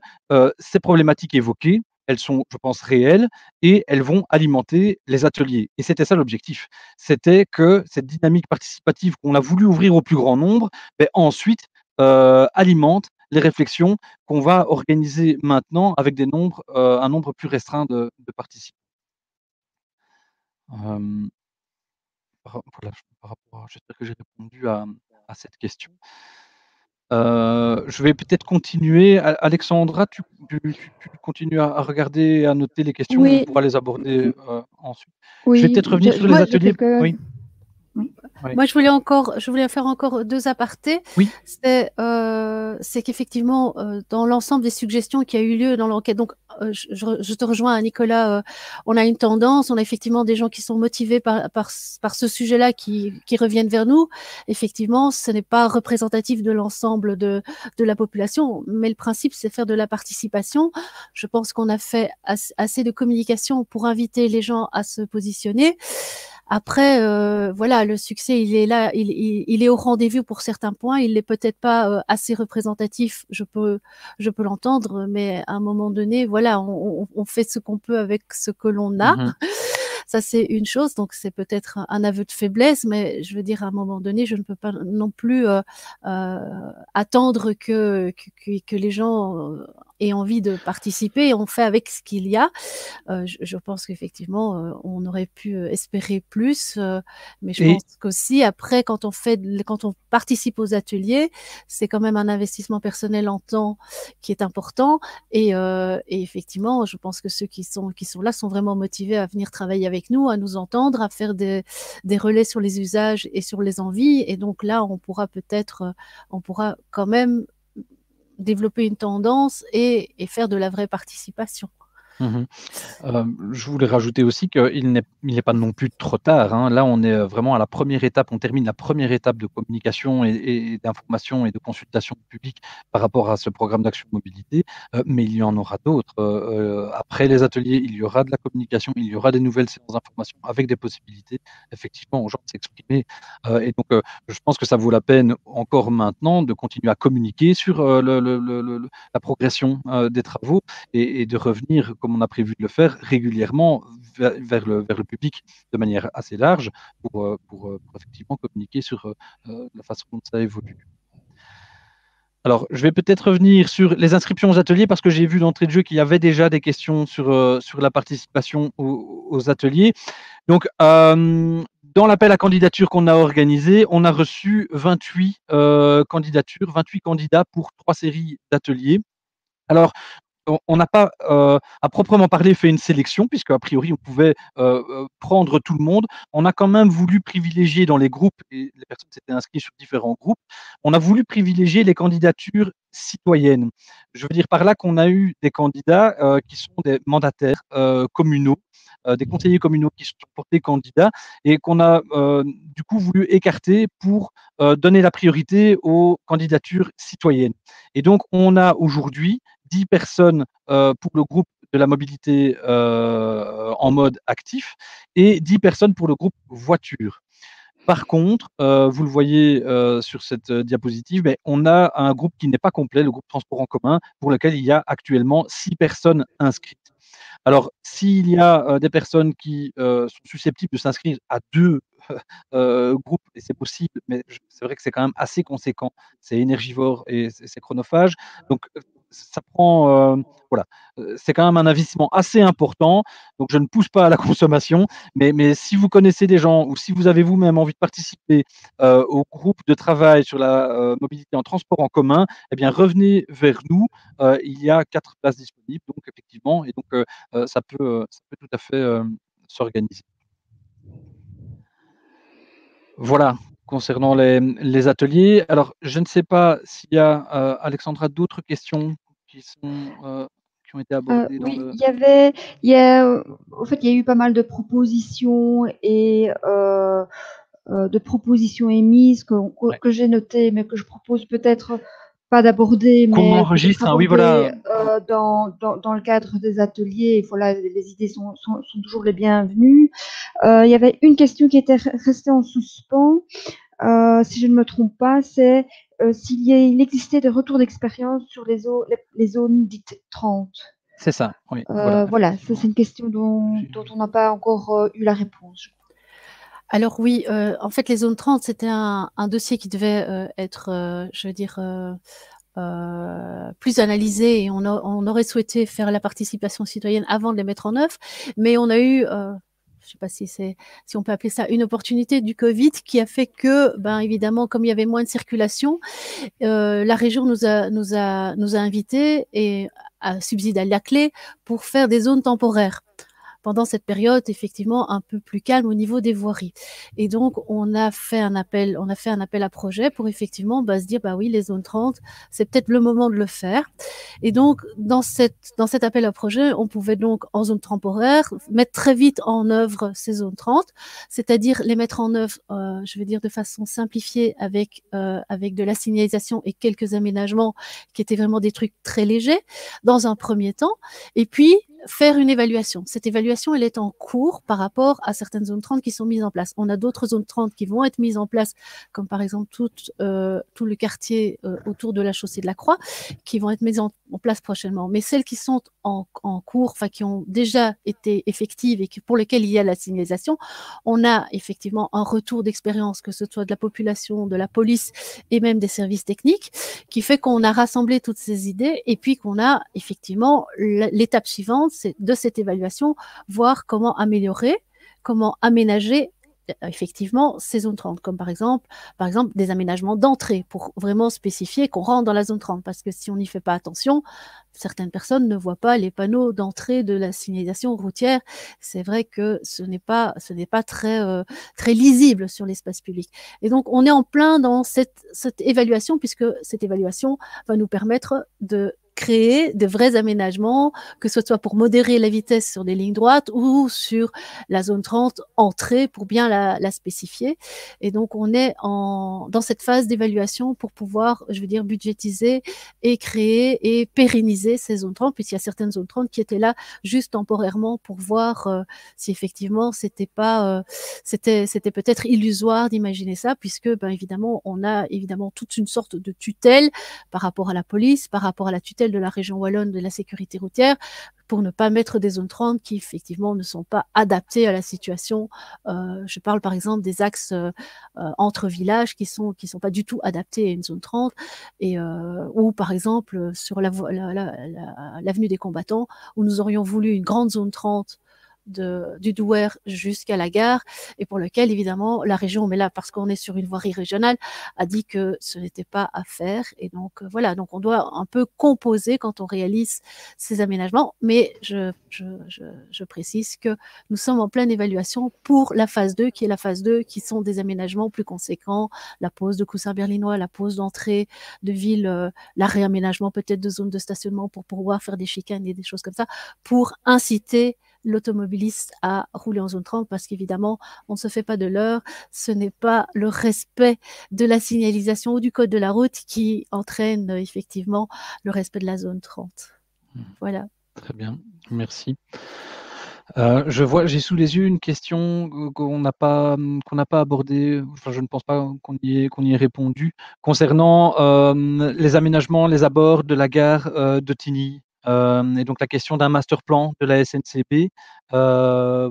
ces problématiques évoquées, elles sont, je pense, réelles et elles vont alimenter les ateliers. Et c'était ça l'objectif. C'était que cette dynamique participative qu'on a voulu ouvrir au plus grand nombre, ensuite alimente les réflexions qu'on va organiser maintenant avec un nombre plus restreint de participants. J'espère que j'ai répondu à cette question. Je vais peut-être continuer. Alexandra, tu continues à regarder, à noter les questions, on pourra les aborder ensuite. Oui, je vais peut-être revenir sur les ateliers. Oui. Moi, je voulais faire encore deux apartés. Oui. C'est qu'effectivement, dans l'ensemble des suggestions qui a eu lieu dans l'enquête, donc je te rejoins, Nicolas, on a une tendance, on a effectivement des gens qui sont motivés par ce sujet-là qui reviennent vers nous. Effectivement, ce n'est pas représentatif de l'ensemble de la population, mais le principe, c'est faire de la participation. Je pense qu'on a fait assez de communication pour inviter les gens à se positionner. Après, voilà, le succès, il est là, il est au rendez-vous pour certains points. Il n'est peut-être pas assez représentatif, je peux l'entendre, mais à un moment donné, voilà, on fait ce qu'on peut avec ce que l'on a. Mm-hmm. Ça, c'est une chose. Donc, c'est peut-être un aveu de faiblesse, mais je veux dire, à un moment donné, je ne peux pas non plus attendre que les gens et envie de participer, on fait avec ce qu'il y a. Je pense qu'effectivement, on aurait pu espérer plus, mais je pense qu'aussi après, quand on participe aux ateliers, c'est quand même un investissement personnel en temps qui est important, et effectivement, je pense que ceux qui sont là sont vraiment motivés à venir travailler avec nous, à nous entendre, à faire des relais sur les usages et sur les envies, et donc là, on pourra quand même développer une tendance et faire de la vraie participation. Je voulais rajouter aussi qu'il n'est pas non plus trop tard, hein. Là, on est vraiment à la première étape, on termine la première étape de communication et d'information et de consultation publique par rapport à ce programme d'action mobilité, mais il y en aura d'autres. Après les ateliers, il y aura de la communication, il y aura des nouvelles séances d'information avec des possibilités, effectivement, aux gens de s'exprimer. Et donc, je pense que ça vaut la peine encore maintenant de continuer à communiquer sur la progression des travaux et de revenir, comme on a prévu de le faire, régulièrement vers le public de manière assez large pour effectivement communiquer sur la façon dont ça évolue. Alors, je vais peut-être revenir sur les inscriptions aux ateliers parce que j'ai vu d'entrée de jeu qu'il y avait déjà des questions sur la participation aux ateliers. Donc, dans l'appel à candidature qu'on a organisé, on a reçu 28 candidatures, 28 candidats pour 3 séries d'ateliers. Alors, on n'a pas, à proprement parler, fait une sélection, puisque a priori, on pouvait prendre tout le monde. On a quand même voulu privilégier dans les groupes, et les personnes s'étaient inscrites sur différents groupes, on a voulu privilégier les candidatures citoyennes. Je veux dire par là qu'on a eu des candidats qui sont des mandataires communaux, des conseillers communaux qui sont portés candidats, et qu'on a du coup voulu écarter pour donner la priorité aux candidatures citoyennes. Et donc, on a aujourd'hui 10 personnes pour le groupe de la mobilité en mode actif et 10 personnes pour le groupe voiture. Par contre, vous le voyez sur cette diapositive, mais on a un groupe qui n'est pas complet, le groupe transport en commun, pour lequel il y a actuellement 6 personnes inscrites. Alors, s'il y a des personnes qui sont susceptibles de s'inscrire à 2 groupes, et c'est possible, mais c'est vrai que c'est quand même assez conséquent, c'est énergivore et c'est chronophage. Donc, ça prend, voilà, c'est quand même un investissement assez important. Donc, je ne pousse pas à la consommation, mais si vous connaissez des gens ou si vous avez vous-même envie de participer au groupe de travail sur la mobilité en transport en commun, eh bien, revenez vers nous. Il y a 4 places disponibles, donc effectivement, et donc ça peut tout à fait s'organiser. Voilà, concernant les ateliers. Alors, je ne sais pas s'il y a, Alexandra, d'autres questions qui ont été abordées dans Oui, le… en fait, il y a eu pas mal de propositions et de propositions émises que j'ai notées, mais que je propose peut-être pas d'aborder, Qu'on mais enregistre, peut-être hein, oui, aborder voilà. dans le cadre des ateliers. Et voilà, les idées sont toujours les bienvenues. Il y avait une question qui était restée en suspens, si je ne me trompe pas, c'est il existait des retours d'expérience sur les zones dites 30. C'est ça, oui. Voilà, ça c'est une question dont on n'a pas encore eu la réponse. Alors oui, en fait, les zones 30, c'était un dossier qui devait être, je veux dire, plus analysé, et on aurait souhaité faire la participation citoyenne avant de les mettre en œuvre, mais on a eu, je ne sais pas si on peut appeler ça une opportunité du Covid, qui a fait que, ben évidemment, comme il y avait moins de circulation, la région nous a invités et à subsidier la clé pour faire des zones temporaires pendant cette période effectivement un peu plus calme au niveau des voiries. Et donc on a fait un appel à projet pour effectivement se dire oui, les zones 30, c'est peut-être le moment de le faire. Et donc dans cet appel à projet, on pouvait donc en zone temporaire mettre très vite en œuvre ces zones 30, c'est-à-dire les mettre en œuvre, je veux dire de façon simplifiée avec de la signalisation et quelques aménagements qui étaient vraiment des trucs très légers dans un premier temps, et puis faire une évaluation. Cette évaluation, elle est en cours par rapport à certaines zones 30 qui sont mises en place. On a d'autres zones 30 qui vont être mises en place, comme par exemple tout le quartier autour de la chaussée de la Croix, qui vont être en place prochainement. Mais celles qui sont en cours, enfin qui ont déjà été effectives et pour lesquelles il y a la signalisation, on a effectivement un retour d'expérience, que ce soit de la population, de la police et même des services techniques, qui fait qu'on a rassemblé toutes ces idées et puis qu'on a effectivement l'étape suivante, c'est de cette évaluation, voir comment améliorer, comment aménager effectivement ces zones 30, comme par exemple des aménagements d'entrée pour vraiment spécifier qu'on rentre dans la zone 30, parce que si on n'y fait pas attention, certaines personnes ne voient pas les panneaux d'entrée de la signalisation routière. C'est vrai que ce n'est pas très lisible sur l'espace public. Et donc on est en plein dans cette évaluation, puisque cette évaluation va nous permettre de créer de vrais aménagements, que ce soit pour modérer la vitesse sur des lignes droites ou sur la zone 30 entrée pour bien la spécifier. Et donc, on est dans cette phase d'évaluation pour pouvoir, je veux dire, budgétiser et créer et pérenniser ces zones 30, puisqu'il y a certaines zones 30 qui étaient là juste temporairement pour voir si effectivement c'était peut-être illusoire d'imaginer ça, puisque évidemment, on a évidemment toute une sorte de tutelle par rapport à la police, par rapport à la tutelle de la région wallonne de la sécurité routière, pour ne pas mettre des zones 30 qui effectivement ne sont pas adaptées à la situation. Je parle par exemple des axes entre villages qui sont pas du tout adaptés à une zone 30, et ou par exemple sur l'avenue des combattants, où nous aurions voulu une grande zone 30 du Douer jusqu'à la gare, et pour lequel évidemment la région, mais là parce qu'on est sur une voirie régionale, a dit que ce n'était pas à faire. Et donc voilà, donc on doit un peu composer quand on réalise ces aménagements, mais je précise que nous sommes en pleine évaluation pour la phase 2, qui est la phase 2, qui sont des aménagements plus conséquents, la pose de coussins berlinois, la pose d'entrée de ville, la réaménagement peut-être de zones de stationnement pour pouvoir faire des chicanes et des choses comme ça, pour inciter l'automobiliste à rouler en zone 30, parce qu'évidemment, on ne se fait pas de leurre, ce n'est pas le respect de la signalisation ou du code de la route qui entraîne effectivement le respect de la zone 30. Voilà. Très bien, merci. J'ai sous les yeux une question qu'on n'a pas abordée, enfin je ne pense pas qu'on y ait répondu, concernant les aménagements, les abords de la gare de Tigny. Et donc la question d'un master plan de la SNCB. Voilà,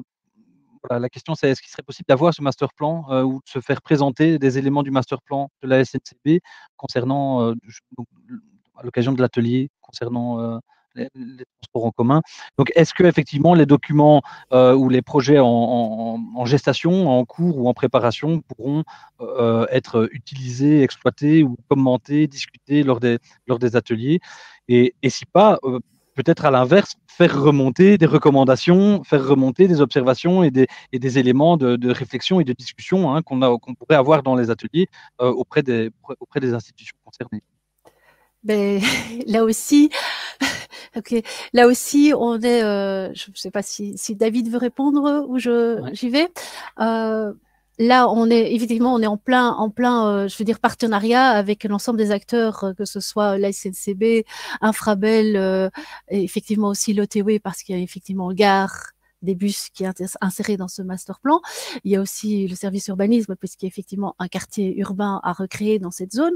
la question c'est, est-ce qu'il serait possible d'avoir ce master plan ou de se faire présenter des éléments du master plan de la SNCB concernant, donc, à l'occasion de l'atelier concernant les transports en commun. Donc, est-ce que effectivement les documents ou les projets en gestation, en cours ou en préparation pourront être utilisés, exploités ou commentés, discutés lors des ateliers, et si pas, peut-être à l'inverse, faire remonter des recommandations, faire remonter des observations et des éléments de réflexion et de discussion qu'on pourrait avoir dans les ateliers auprès des institutions concernées. Ben, là aussi, okay. Là aussi, on est. Je ne sais pas si David veut répondre ou j'y vais. Là, on est en plein, je veux dire, partenariat avec l'ensemble des acteurs, que ce soit la SNCB, Infrabel, et effectivement aussi l'OTW, parce qu'il y a effectivement Gare des bus qui est inséré dans ce master plan. Il y a aussi le service urbanisme, puisqu'il y a effectivement un quartier urbain à recréer dans cette zone.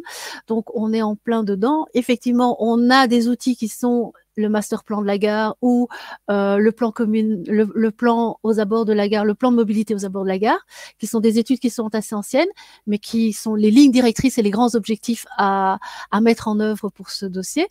Donc, on est en plein dedans. Effectivement, on a des outils qui sont le master plan de la gare ou le plan commune, le plan aux abords de la gare, le plan de mobilité aux abords de la gare, qui sont des études qui sont assez anciennes, mais qui sont les lignes directrices et les grands objectifs à mettre en œuvre pour ce dossier.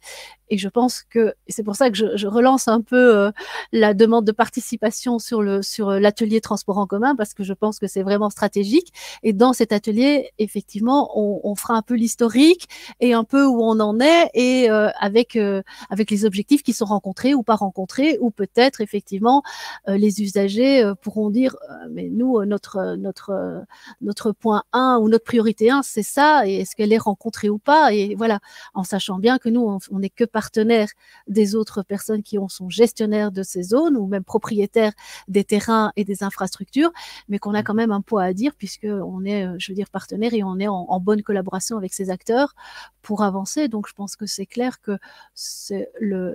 Et je pense que, et c'est pour ça que je relance un peu la demande de participation sur l'atelier transport en commun, parce que je pense que c'est vraiment stratégique. Et dans cet atelier, effectivement, on fera un peu l'historique et un peu où on en est, et avec les objectifs qui sont rencontrés ou pas rencontrés, ou peut-être effectivement les usagers pourront dire mais nous notre point 1 ou notre priorité 1 c'est ça, et est-ce qu'elle est rencontrée ou pas, et voilà, en sachant bien que nous on n'est que partenaire des autres personnes qui sont gestionnaires de ces zones ou même propriétaires des terrains et des infrastructures, mais qu'on a quand même un poids à dire, puisque on est, je veux dire, partenaire, et on est en bonne collaboration avec ces acteurs pour avancer. Donc je pense que c'est clair que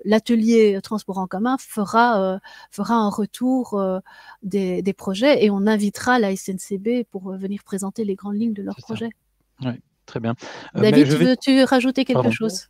l'atelier transport en commun fera un retour des projets, et on invitera la SNCB pour venir présenter les grandes lignes de leurs projets. Oui, très bien. David, veux-tu rajouter quelque chose?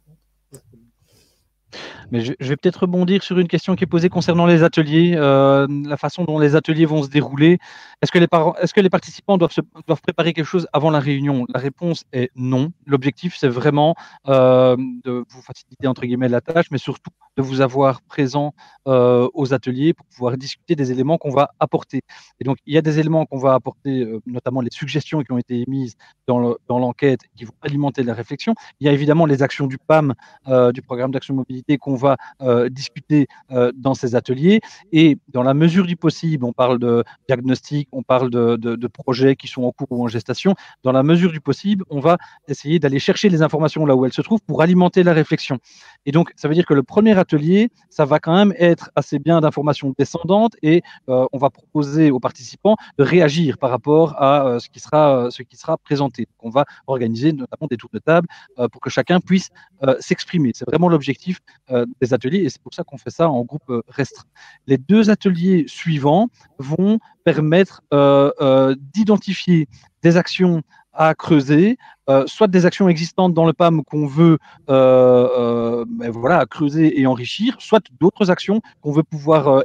Mais je vais peut-être rebondir sur une question qui est posée concernant les ateliers, la façon dont les ateliers vont se dérouler. Est-ce que les participants doivent préparer quelque chose avant la réunion? La réponse est non. L'objectif, c'est vraiment de vous faciliter entre guillemets la tâche, mais surtout de vous avoir présent aux ateliers pour pouvoir discuter des éléments qu'on va apporter. Et donc, il y a des éléments qu'on va apporter, notamment les suggestions qui ont été émises dans l'enquête, qui vont alimenter la réflexion. Il y a évidemment les actions du PAM, du programme d'action mobilité, qu'on va discuter dans ces ateliers. Et dans la mesure du possible, on parle de diagnostic, on parle de projets qui sont en cours ou en gestation. Dans la mesure du possible, on va essayer d'aller chercher les informations là où elles se trouvent pour alimenter la réflexion. Et donc, ça veut dire que le premier atelier, ça va quand même être assez bien d'informations descendantes et on va proposer aux participants de réagir par rapport à ce qui sera présenté. Donc, on va organiser notamment des tours de table pour que chacun puisse s'exprimer. C'est vraiment l'objectif des ateliers et c'est pour ça qu'on fait ça en groupe restreint. Les 2 ateliers suivants vont permettre d'identifier des actions à creuser, soit des actions existantes dans le PAM qu'on veut creuser et enrichir, soit d'autres actions qu'on veut pouvoir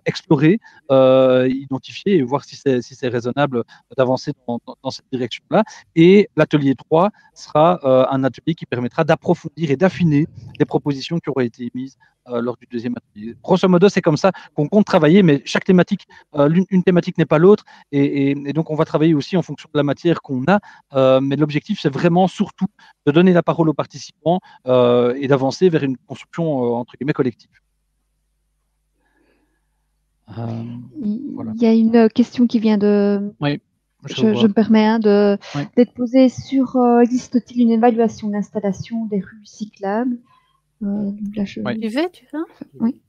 explorer, identifier et voir si c'est raisonnable d'avancer dans cette direction-là. Et l'atelier 3 sera un atelier qui permettra d'approfondir et d'affiner les propositions qui auraient été émises lors du 2e atelier. Grosso modo, c'est comme ça qu'on compte travailler, mais chaque thématique, une thématique n'est pas l'autre, et donc on va travailler aussi en fonction de la matière qu'on a, mais l'objectif, c'est vraiment surtout de donner la parole aux participants et d'avancer vers une construction, entre guillemets, collective. Voilà. Il y a une question qui vient de... Oui. Je me permets d'être posée sur existe-t-il une évaluation d'installation des rues cyclables? Là, tu veux Oui.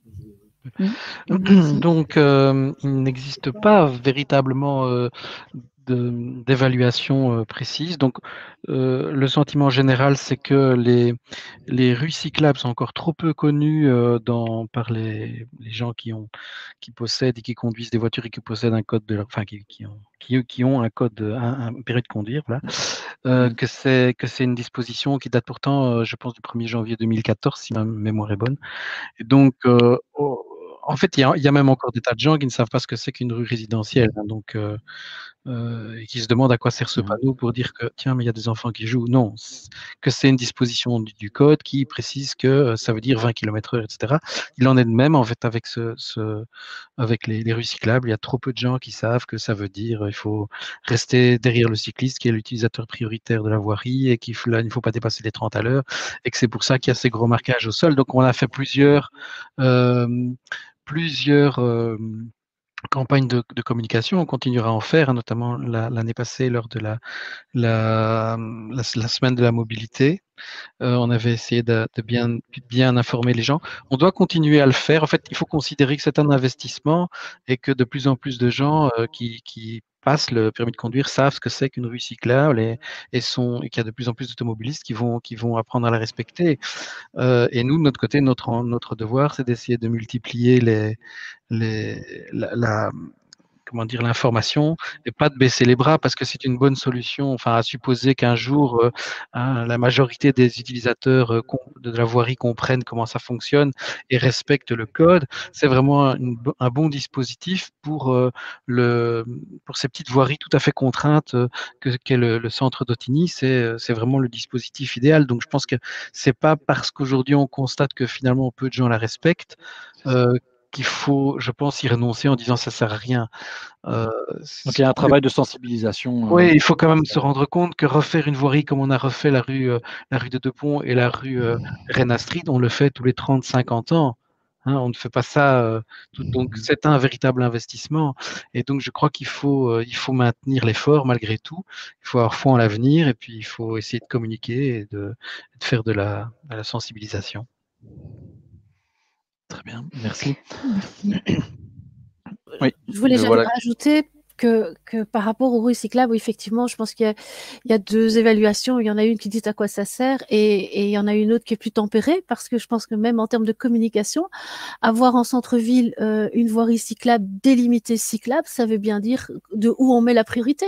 Donc, il n'existe pas véritablement d'évaluation précise. Donc, le sentiment général, c'est que les rues cyclables sont encore trop peu connues par les gens qui possèdent et qui conduisent des voitures et qui possèdent un code qui ont un code, un permis de conduire, voilà. Que c'est une disposition qui date pourtant, je pense, du 1er janvier 2014, si ma mémoire est bonne. Et donc, en fait, il y a même encore des tas de gens qui ne savent pas ce que c'est qu'une rue résidentielle, hein, donc, et qui se demandent à quoi sert ce panneau pour dire que tiens, mais il y a des enfants qui jouent. Non, que c'est une disposition du code qui précise que ça veut dire 20 km/h, etc. Il en est de même en fait avec avec les rues cyclables. Il y a trop peu de gens qui savent que ça veut dire il faut rester derrière le cycliste qui est l'utilisateur prioritaire de la voirie et qu'il ne faut pas dépasser les 30 à l'heure et que c'est pour ça qu'il y a ces gros marquages au sol. Donc on a fait plusieurs campagne de communication, on continuera à en faire, hein, notamment l'année passée lors de la semaine de la mobilité. On avait essayé de bien informer les gens. On doit continuer à le faire. En fait, il faut considérer que c'est un investissement et que de plus en plus de gens qui passent le permis de conduire savent ce que c'est qu'une rue cyclable et qu'il y a de plus en plus d'automobilistes qui vont apprendre à la respecter. Et nous, de notre côté, notre devoir, c'est d'essayer de multiplier l'information et pas de baisser les bras parce que c'est une bonne solution. Enfin, à supposer qu'un jour, la majorité des utilisateurs de la voirie comprennent comment ça fonctionne et respectent le code, c'est vraiment un bon dispositif pour ces petites voiries tout à fait contraintes qu'est le centre d'Ottignies. C'est vraiment le dispositif idéal. Donc, je pense que c'est pas parce qu'aujourd'hui on constate que finalement peu de gens la respectent qu'il faut, je pense, y renoncer en disant ça sert à rien. Donc il y a un travail de sensibilisation. Oui, il faut quand même se rendre compte que refaire une voirie comme on a refait la rue de Deux-Ponts et la rue Rennes-Astrid, on le fait tous les 30-50 ans. Hein, on ne fait pas ça. Donc c'est un véritable investissement. Et donc je crois qu'il faut maintenir l'effort malgré tout. Il faut avoir foi en l'avenir et puis il faut essayer de communiquer et de faire de la sensibilisation. Très bien, merci. Oui, je voulais rajouter que par rapport aux rues cyclables, effectivement, je pense qu'il y a 2 évaluations. Il y en a une qui dit à quoi ça sert et il y en a une autre qui est plus tempérée parce que je pense que même en termes de communication, avoir en centre-ville une voirie cyclable délimitée cyclable, ça veut bien dire de où on met la priorité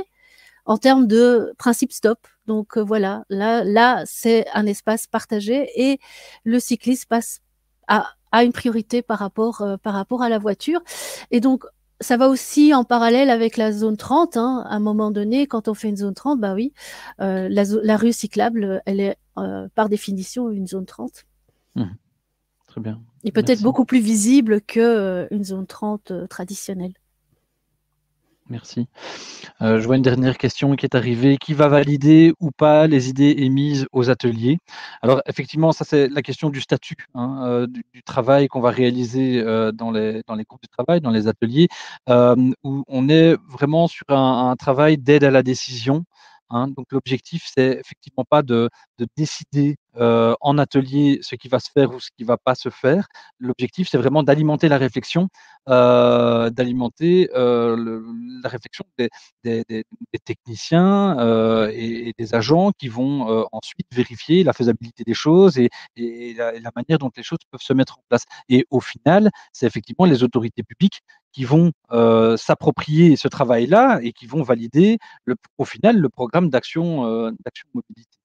en termes de principe stop. Donc voilà, là c'est un espace partagé et le cycliste passe à une priorité par rapport à la voiture. Et donc, ça va aussi en parallèle avec la zone 30. Hein. À un moment donné, quand on fait une zone 30, bah oui, la rue cyclable, elle est par définition une zone 30. Très bien. Et peut-être beaucoup plus visible qu'une zone 30 traditionnelle. Merci. Je vois une dernière question qui est arrivée. Qui va valider ou pas les idées émises aux ateliers? Alors, effectivement, ça, c'est la question du statut, hein, du travail qu'on va réaliser dans les groupes de travail, dans les ateliers, où on est vraiment sur un travail d'aide à la décision. Hein. Donc, l'objectif, c'est effectivement pas de décider en atelier ce qui va se faire ou ce qui ne va pas se faire. L'objectif, c'est vraiment d'alimenter la réflexion, la réflexion des techniciens et des agents qui vont ensuite vérifier la faisabilité des choses et la manière dont les choses peuvent se mettre en place. Et au final, c'est effectivement les autorités publiques qui vont s'approprier ce travail-là et qui vont valider au final le programme d'action mobilité.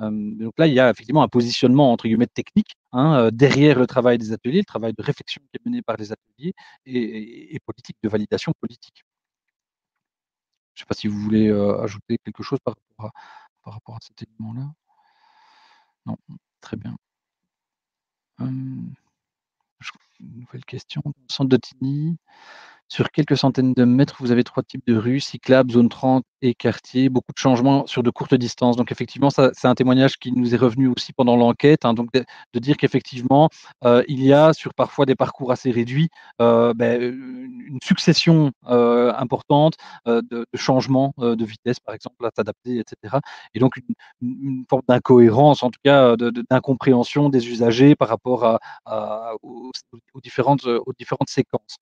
Donc là, il y a effectivement un positionnement entre guillemets technique derrière le travail des ateliers, le travail de réflexion qui est mené par les ateliers et politique, de validation politique. Je ne sais pas si vous voulez ajouter quelque chose par rapport à cet élément-là. Non, très bien. Une nouvelle question. Centre de Tigny. Sur quelques centaines de mètres, vous avez 3 types de rues, cyclables, zone 30 et quartier. Beaucoup de changements sur de courtes distances. Donc effectivement, c'est un témoignage qui nous est revenu aussi pendant l'enquête. Hein, donc de dire qu'effectivement, il y a sur parfois des parcours assez réduits une succession importante de changements de vitesse, par exemple, à s'adapter, etc. Et donc une forme d'incohérence, en tout cas d'incompréhension des usagers par rapport aux différentes séquences.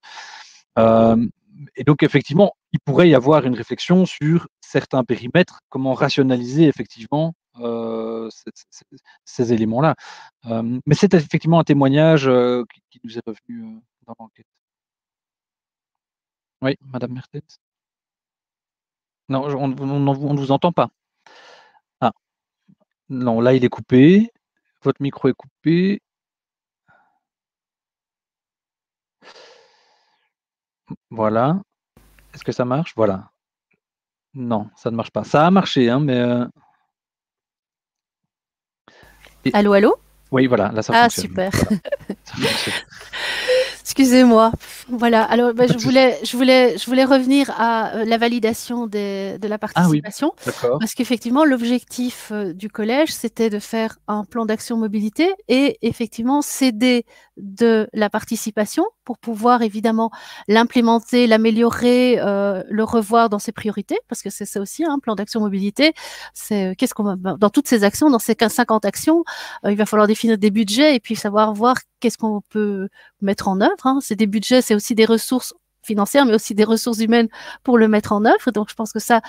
Et donc, effectivement, il pourrait y avoir une réflexion sur certains périmètres, comment rationaliser effectivement ces éléments-là. Mais c'est effectivement un témoignage qui nous est revenu dans l'enquête. Oui, Madame Mertens. Non, on ne vous entend pas. Ah, non, là, il est coupé. Votre micro est coupé. Voilà. Est-ce que ça marche? Voilà. Non, ça ne marche pas. Ça a marché, hein, mais... Allô, allô? Oui, voilà, là, ça fonctionne. Super. Voilà. Ça fonctionne. Excusez-moi. Voilà. Alors, je voulais revenir à la validation de la participation. Ah oui, d'accord. Parce qu'effectivement, l'objectif du collège, c'était de faire un plan d'action mobilité et effectivement céder de la participation pour pouvoir évidemment l'implémenter, l'améliorer, le revoir dans ses priorités, parce que c'est ça aussi, un plan d'action mobilité. C'est qu'est-ce qu'on va dans toutes ces actions, dans ces 50 actions, il va falloir définir des budgets et puis savoir voir qu'est-ce qu'on peut mettre en œuvre. Hein. C'est des budgets, c'est aussi des ressources financières, mais aussi des ressources humaines pour le mettre en œuvre. Donc, je pense que ça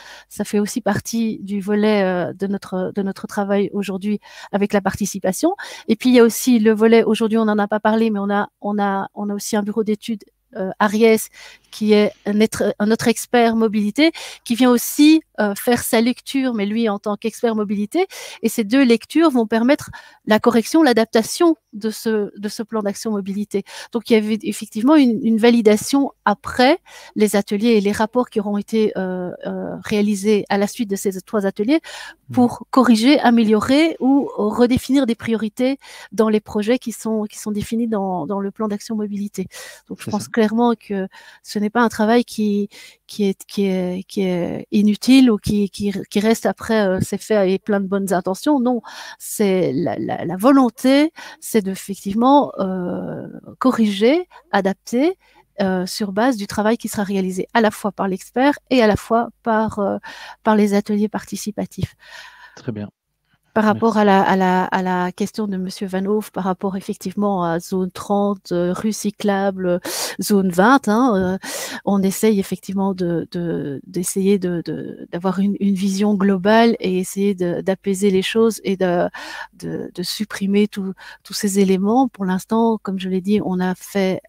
fait aussi partie du volet de notre travail aujourd'hui avec la participation. Et puis, il y a aussi le volet, aujourd'hui, on n'en a pas parlé, mais on a aussi un bureau d'études Aries, qui est un autre expert mobilité, qui vient aussi faire sa lecture, mais lui en tant qu'expert mobilité. Et ces deux lectures vont permettre la correction, l'adaptation de ce plan d'action mobilité. Donc, il y avait effectivement une validation après les ateliers et les rapports qui auront été réalisés à la suite de ces 3 ateliers pour corriger, améliorer ou redéfinir des priorités dans les projets qui sont définis dans le plan d'action mobilité. Donc, je pense clairement que ce n'est pas un travail qui est inutile ou qui reste après, c'est fait avec plein de bonnes intentions. Non, c'est la volonté, c'est de effectivement corriger, adapter sur base du travail qui sera réalisé à la fois par l'expert et à la fois par les ateliers participatifs. Très bien. Par rapport à la question de Monsieur Van Hoof, par rapport effectivement à zone 30, rue cyclable, zone 20, on essaye effectivement d'essayer d'avoir une vision globale et essayer d'apaiser les choses et de supprimer tous ces éléments. Pour l'instant, comme je l'ai dit, on a fait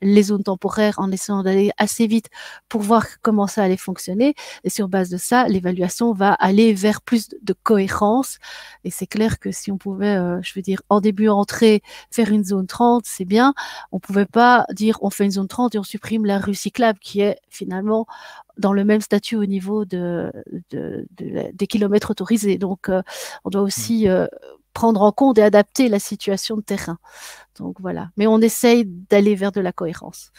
les zones temporaires en essayant d'aller assez vite pour voir comment ça allait fonctionner. Et sur base de ça, l'évaluation va aller vers plus de cohérence. Et c'est clair que si on pouvait, je veux dire, en début entrée, faire une zone 30, c'est bien. On pouvait pas dire on fait une zone 30 et on supprime la rue cyclable qui est finalement dans le même statut au niveau des kilomètres autorisés. Donc, on doit aussi prendre en compte et adapter la situation de terrain. Donc voilà. Mais on essaye d'aller vers de la cohérence.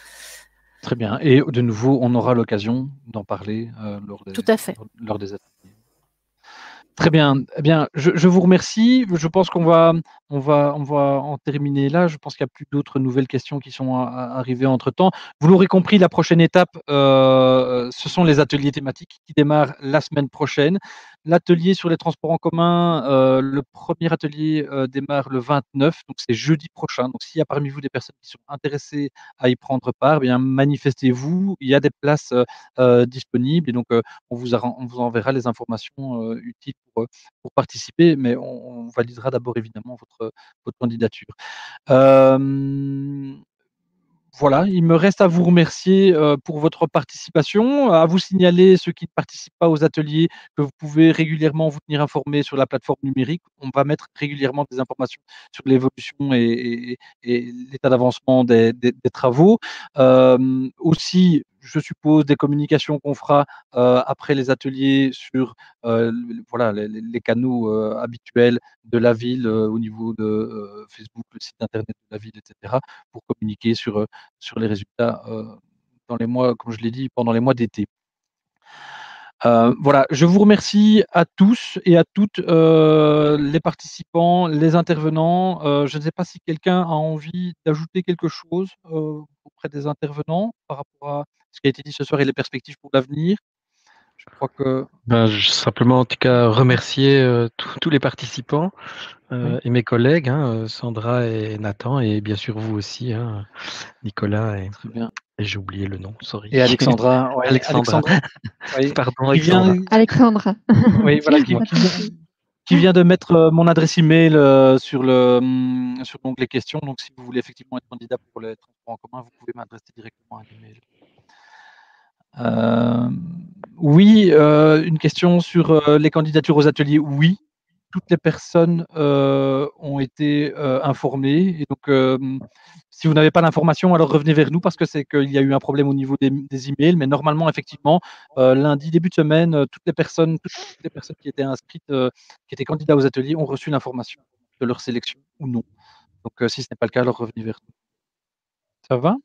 Très bien. Et de nouveau, on aura l'occasion d'en parler Tout à fait. lors des ateliers. Très bien. Eh bien, je vous remercie. Je pense qu'on va en terminer là. Je pense qu'il n'y a plus d'autres nouvelles questions qui sont arrivées entre-temps. Vous l'aurez compris, la prochaine étape, ce sont les ateliers thématiques qui démarrent la semaine prochaine. L'atelier sur les transports en commun, le premier atelier démarre le 29, donc c'est jeudi prochain. Donc s'il y a parmi vous des personnes qui sont intéressées à y prendre part, eh bien manifestez-vous. Il y a des places disponibles et donc on vous enverra les informations utiles pour participer, mais on validera d'abord évidemment votre candidature. Voilà, il me reste à vous remercier pour votre participation, à vous signaler ceux qui ne participent pas aux ateliers que vous pouvez régulièrement vous tenir informés sur la plateforme numérique. On va mettre régulièrement des informations sur l'évolution et l'état d'avancement des travaux. Aussi, je suppose, des communications qu'on fera après les ateliers sur voilà, les canaux habituels de la ville au niveau de Facebook, le site internet de la ville, etc., pour communiquer sur les résultats dans les mois, comme je l'ai dit, pendant les mois d'été. Voilà, je vous remercie à tous et à toutes les participants, les intervenants. Je ne sais pas si quelqu'un a envie d'ajouter quelque chose auprès des intervenants par rapport à ce qui a été dit ce soir et les perspectives pour l'avenir. Je crois que... Simplement, en tout cas, remercier tous les participants et mes collègues, Sandra et Nathan, et bien sûr vous aussi, Nicolas et j'ai oublié le nom, sorry. Et Alexandra. Ouais, Alexandra. Oui, Pardon, Alexandra. Oui, voilà, qui vient de mettre mon adresse email sur l'onglet questions. Donc, si vous voulez effectivement être candidat pour les transports en commun, vous pouvez m'adresser directement un email. Oui, une question sur les candidatures aux ateliers. Oui, toutes les personnes ont été informées. Et donc, si vous n'avez pas l'information, alors revenez vers nous parce que c'est qu'il y a eu un problème au niveau des emails. Mais normalement, effectivement, lundi, début de semaine, toutes les personnes qui étaient inscrites, qui étaient candidats aux ateliers, ont reçu l'information de leur sélection ou non. Donc, si ce n'est pas le cas, alors revenez vers nous. Ça va?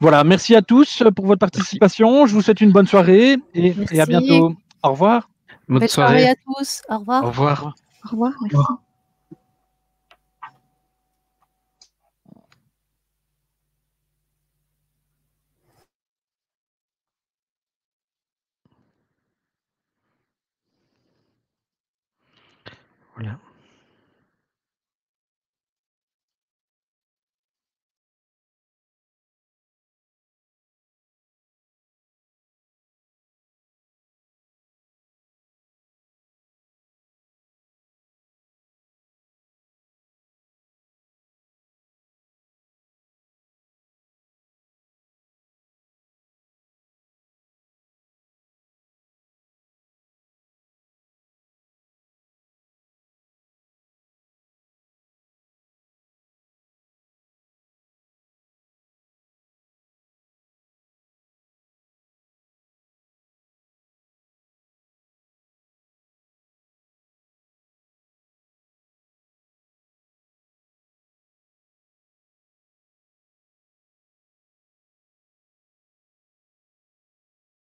Voilà, merci à tous pour votre participation. Je vous souhaite une bonne soirée et à bientôt. Au revoir. Bonne soirée à tous. Au revoir. Au revoir. Au revoir, merci. Voilà.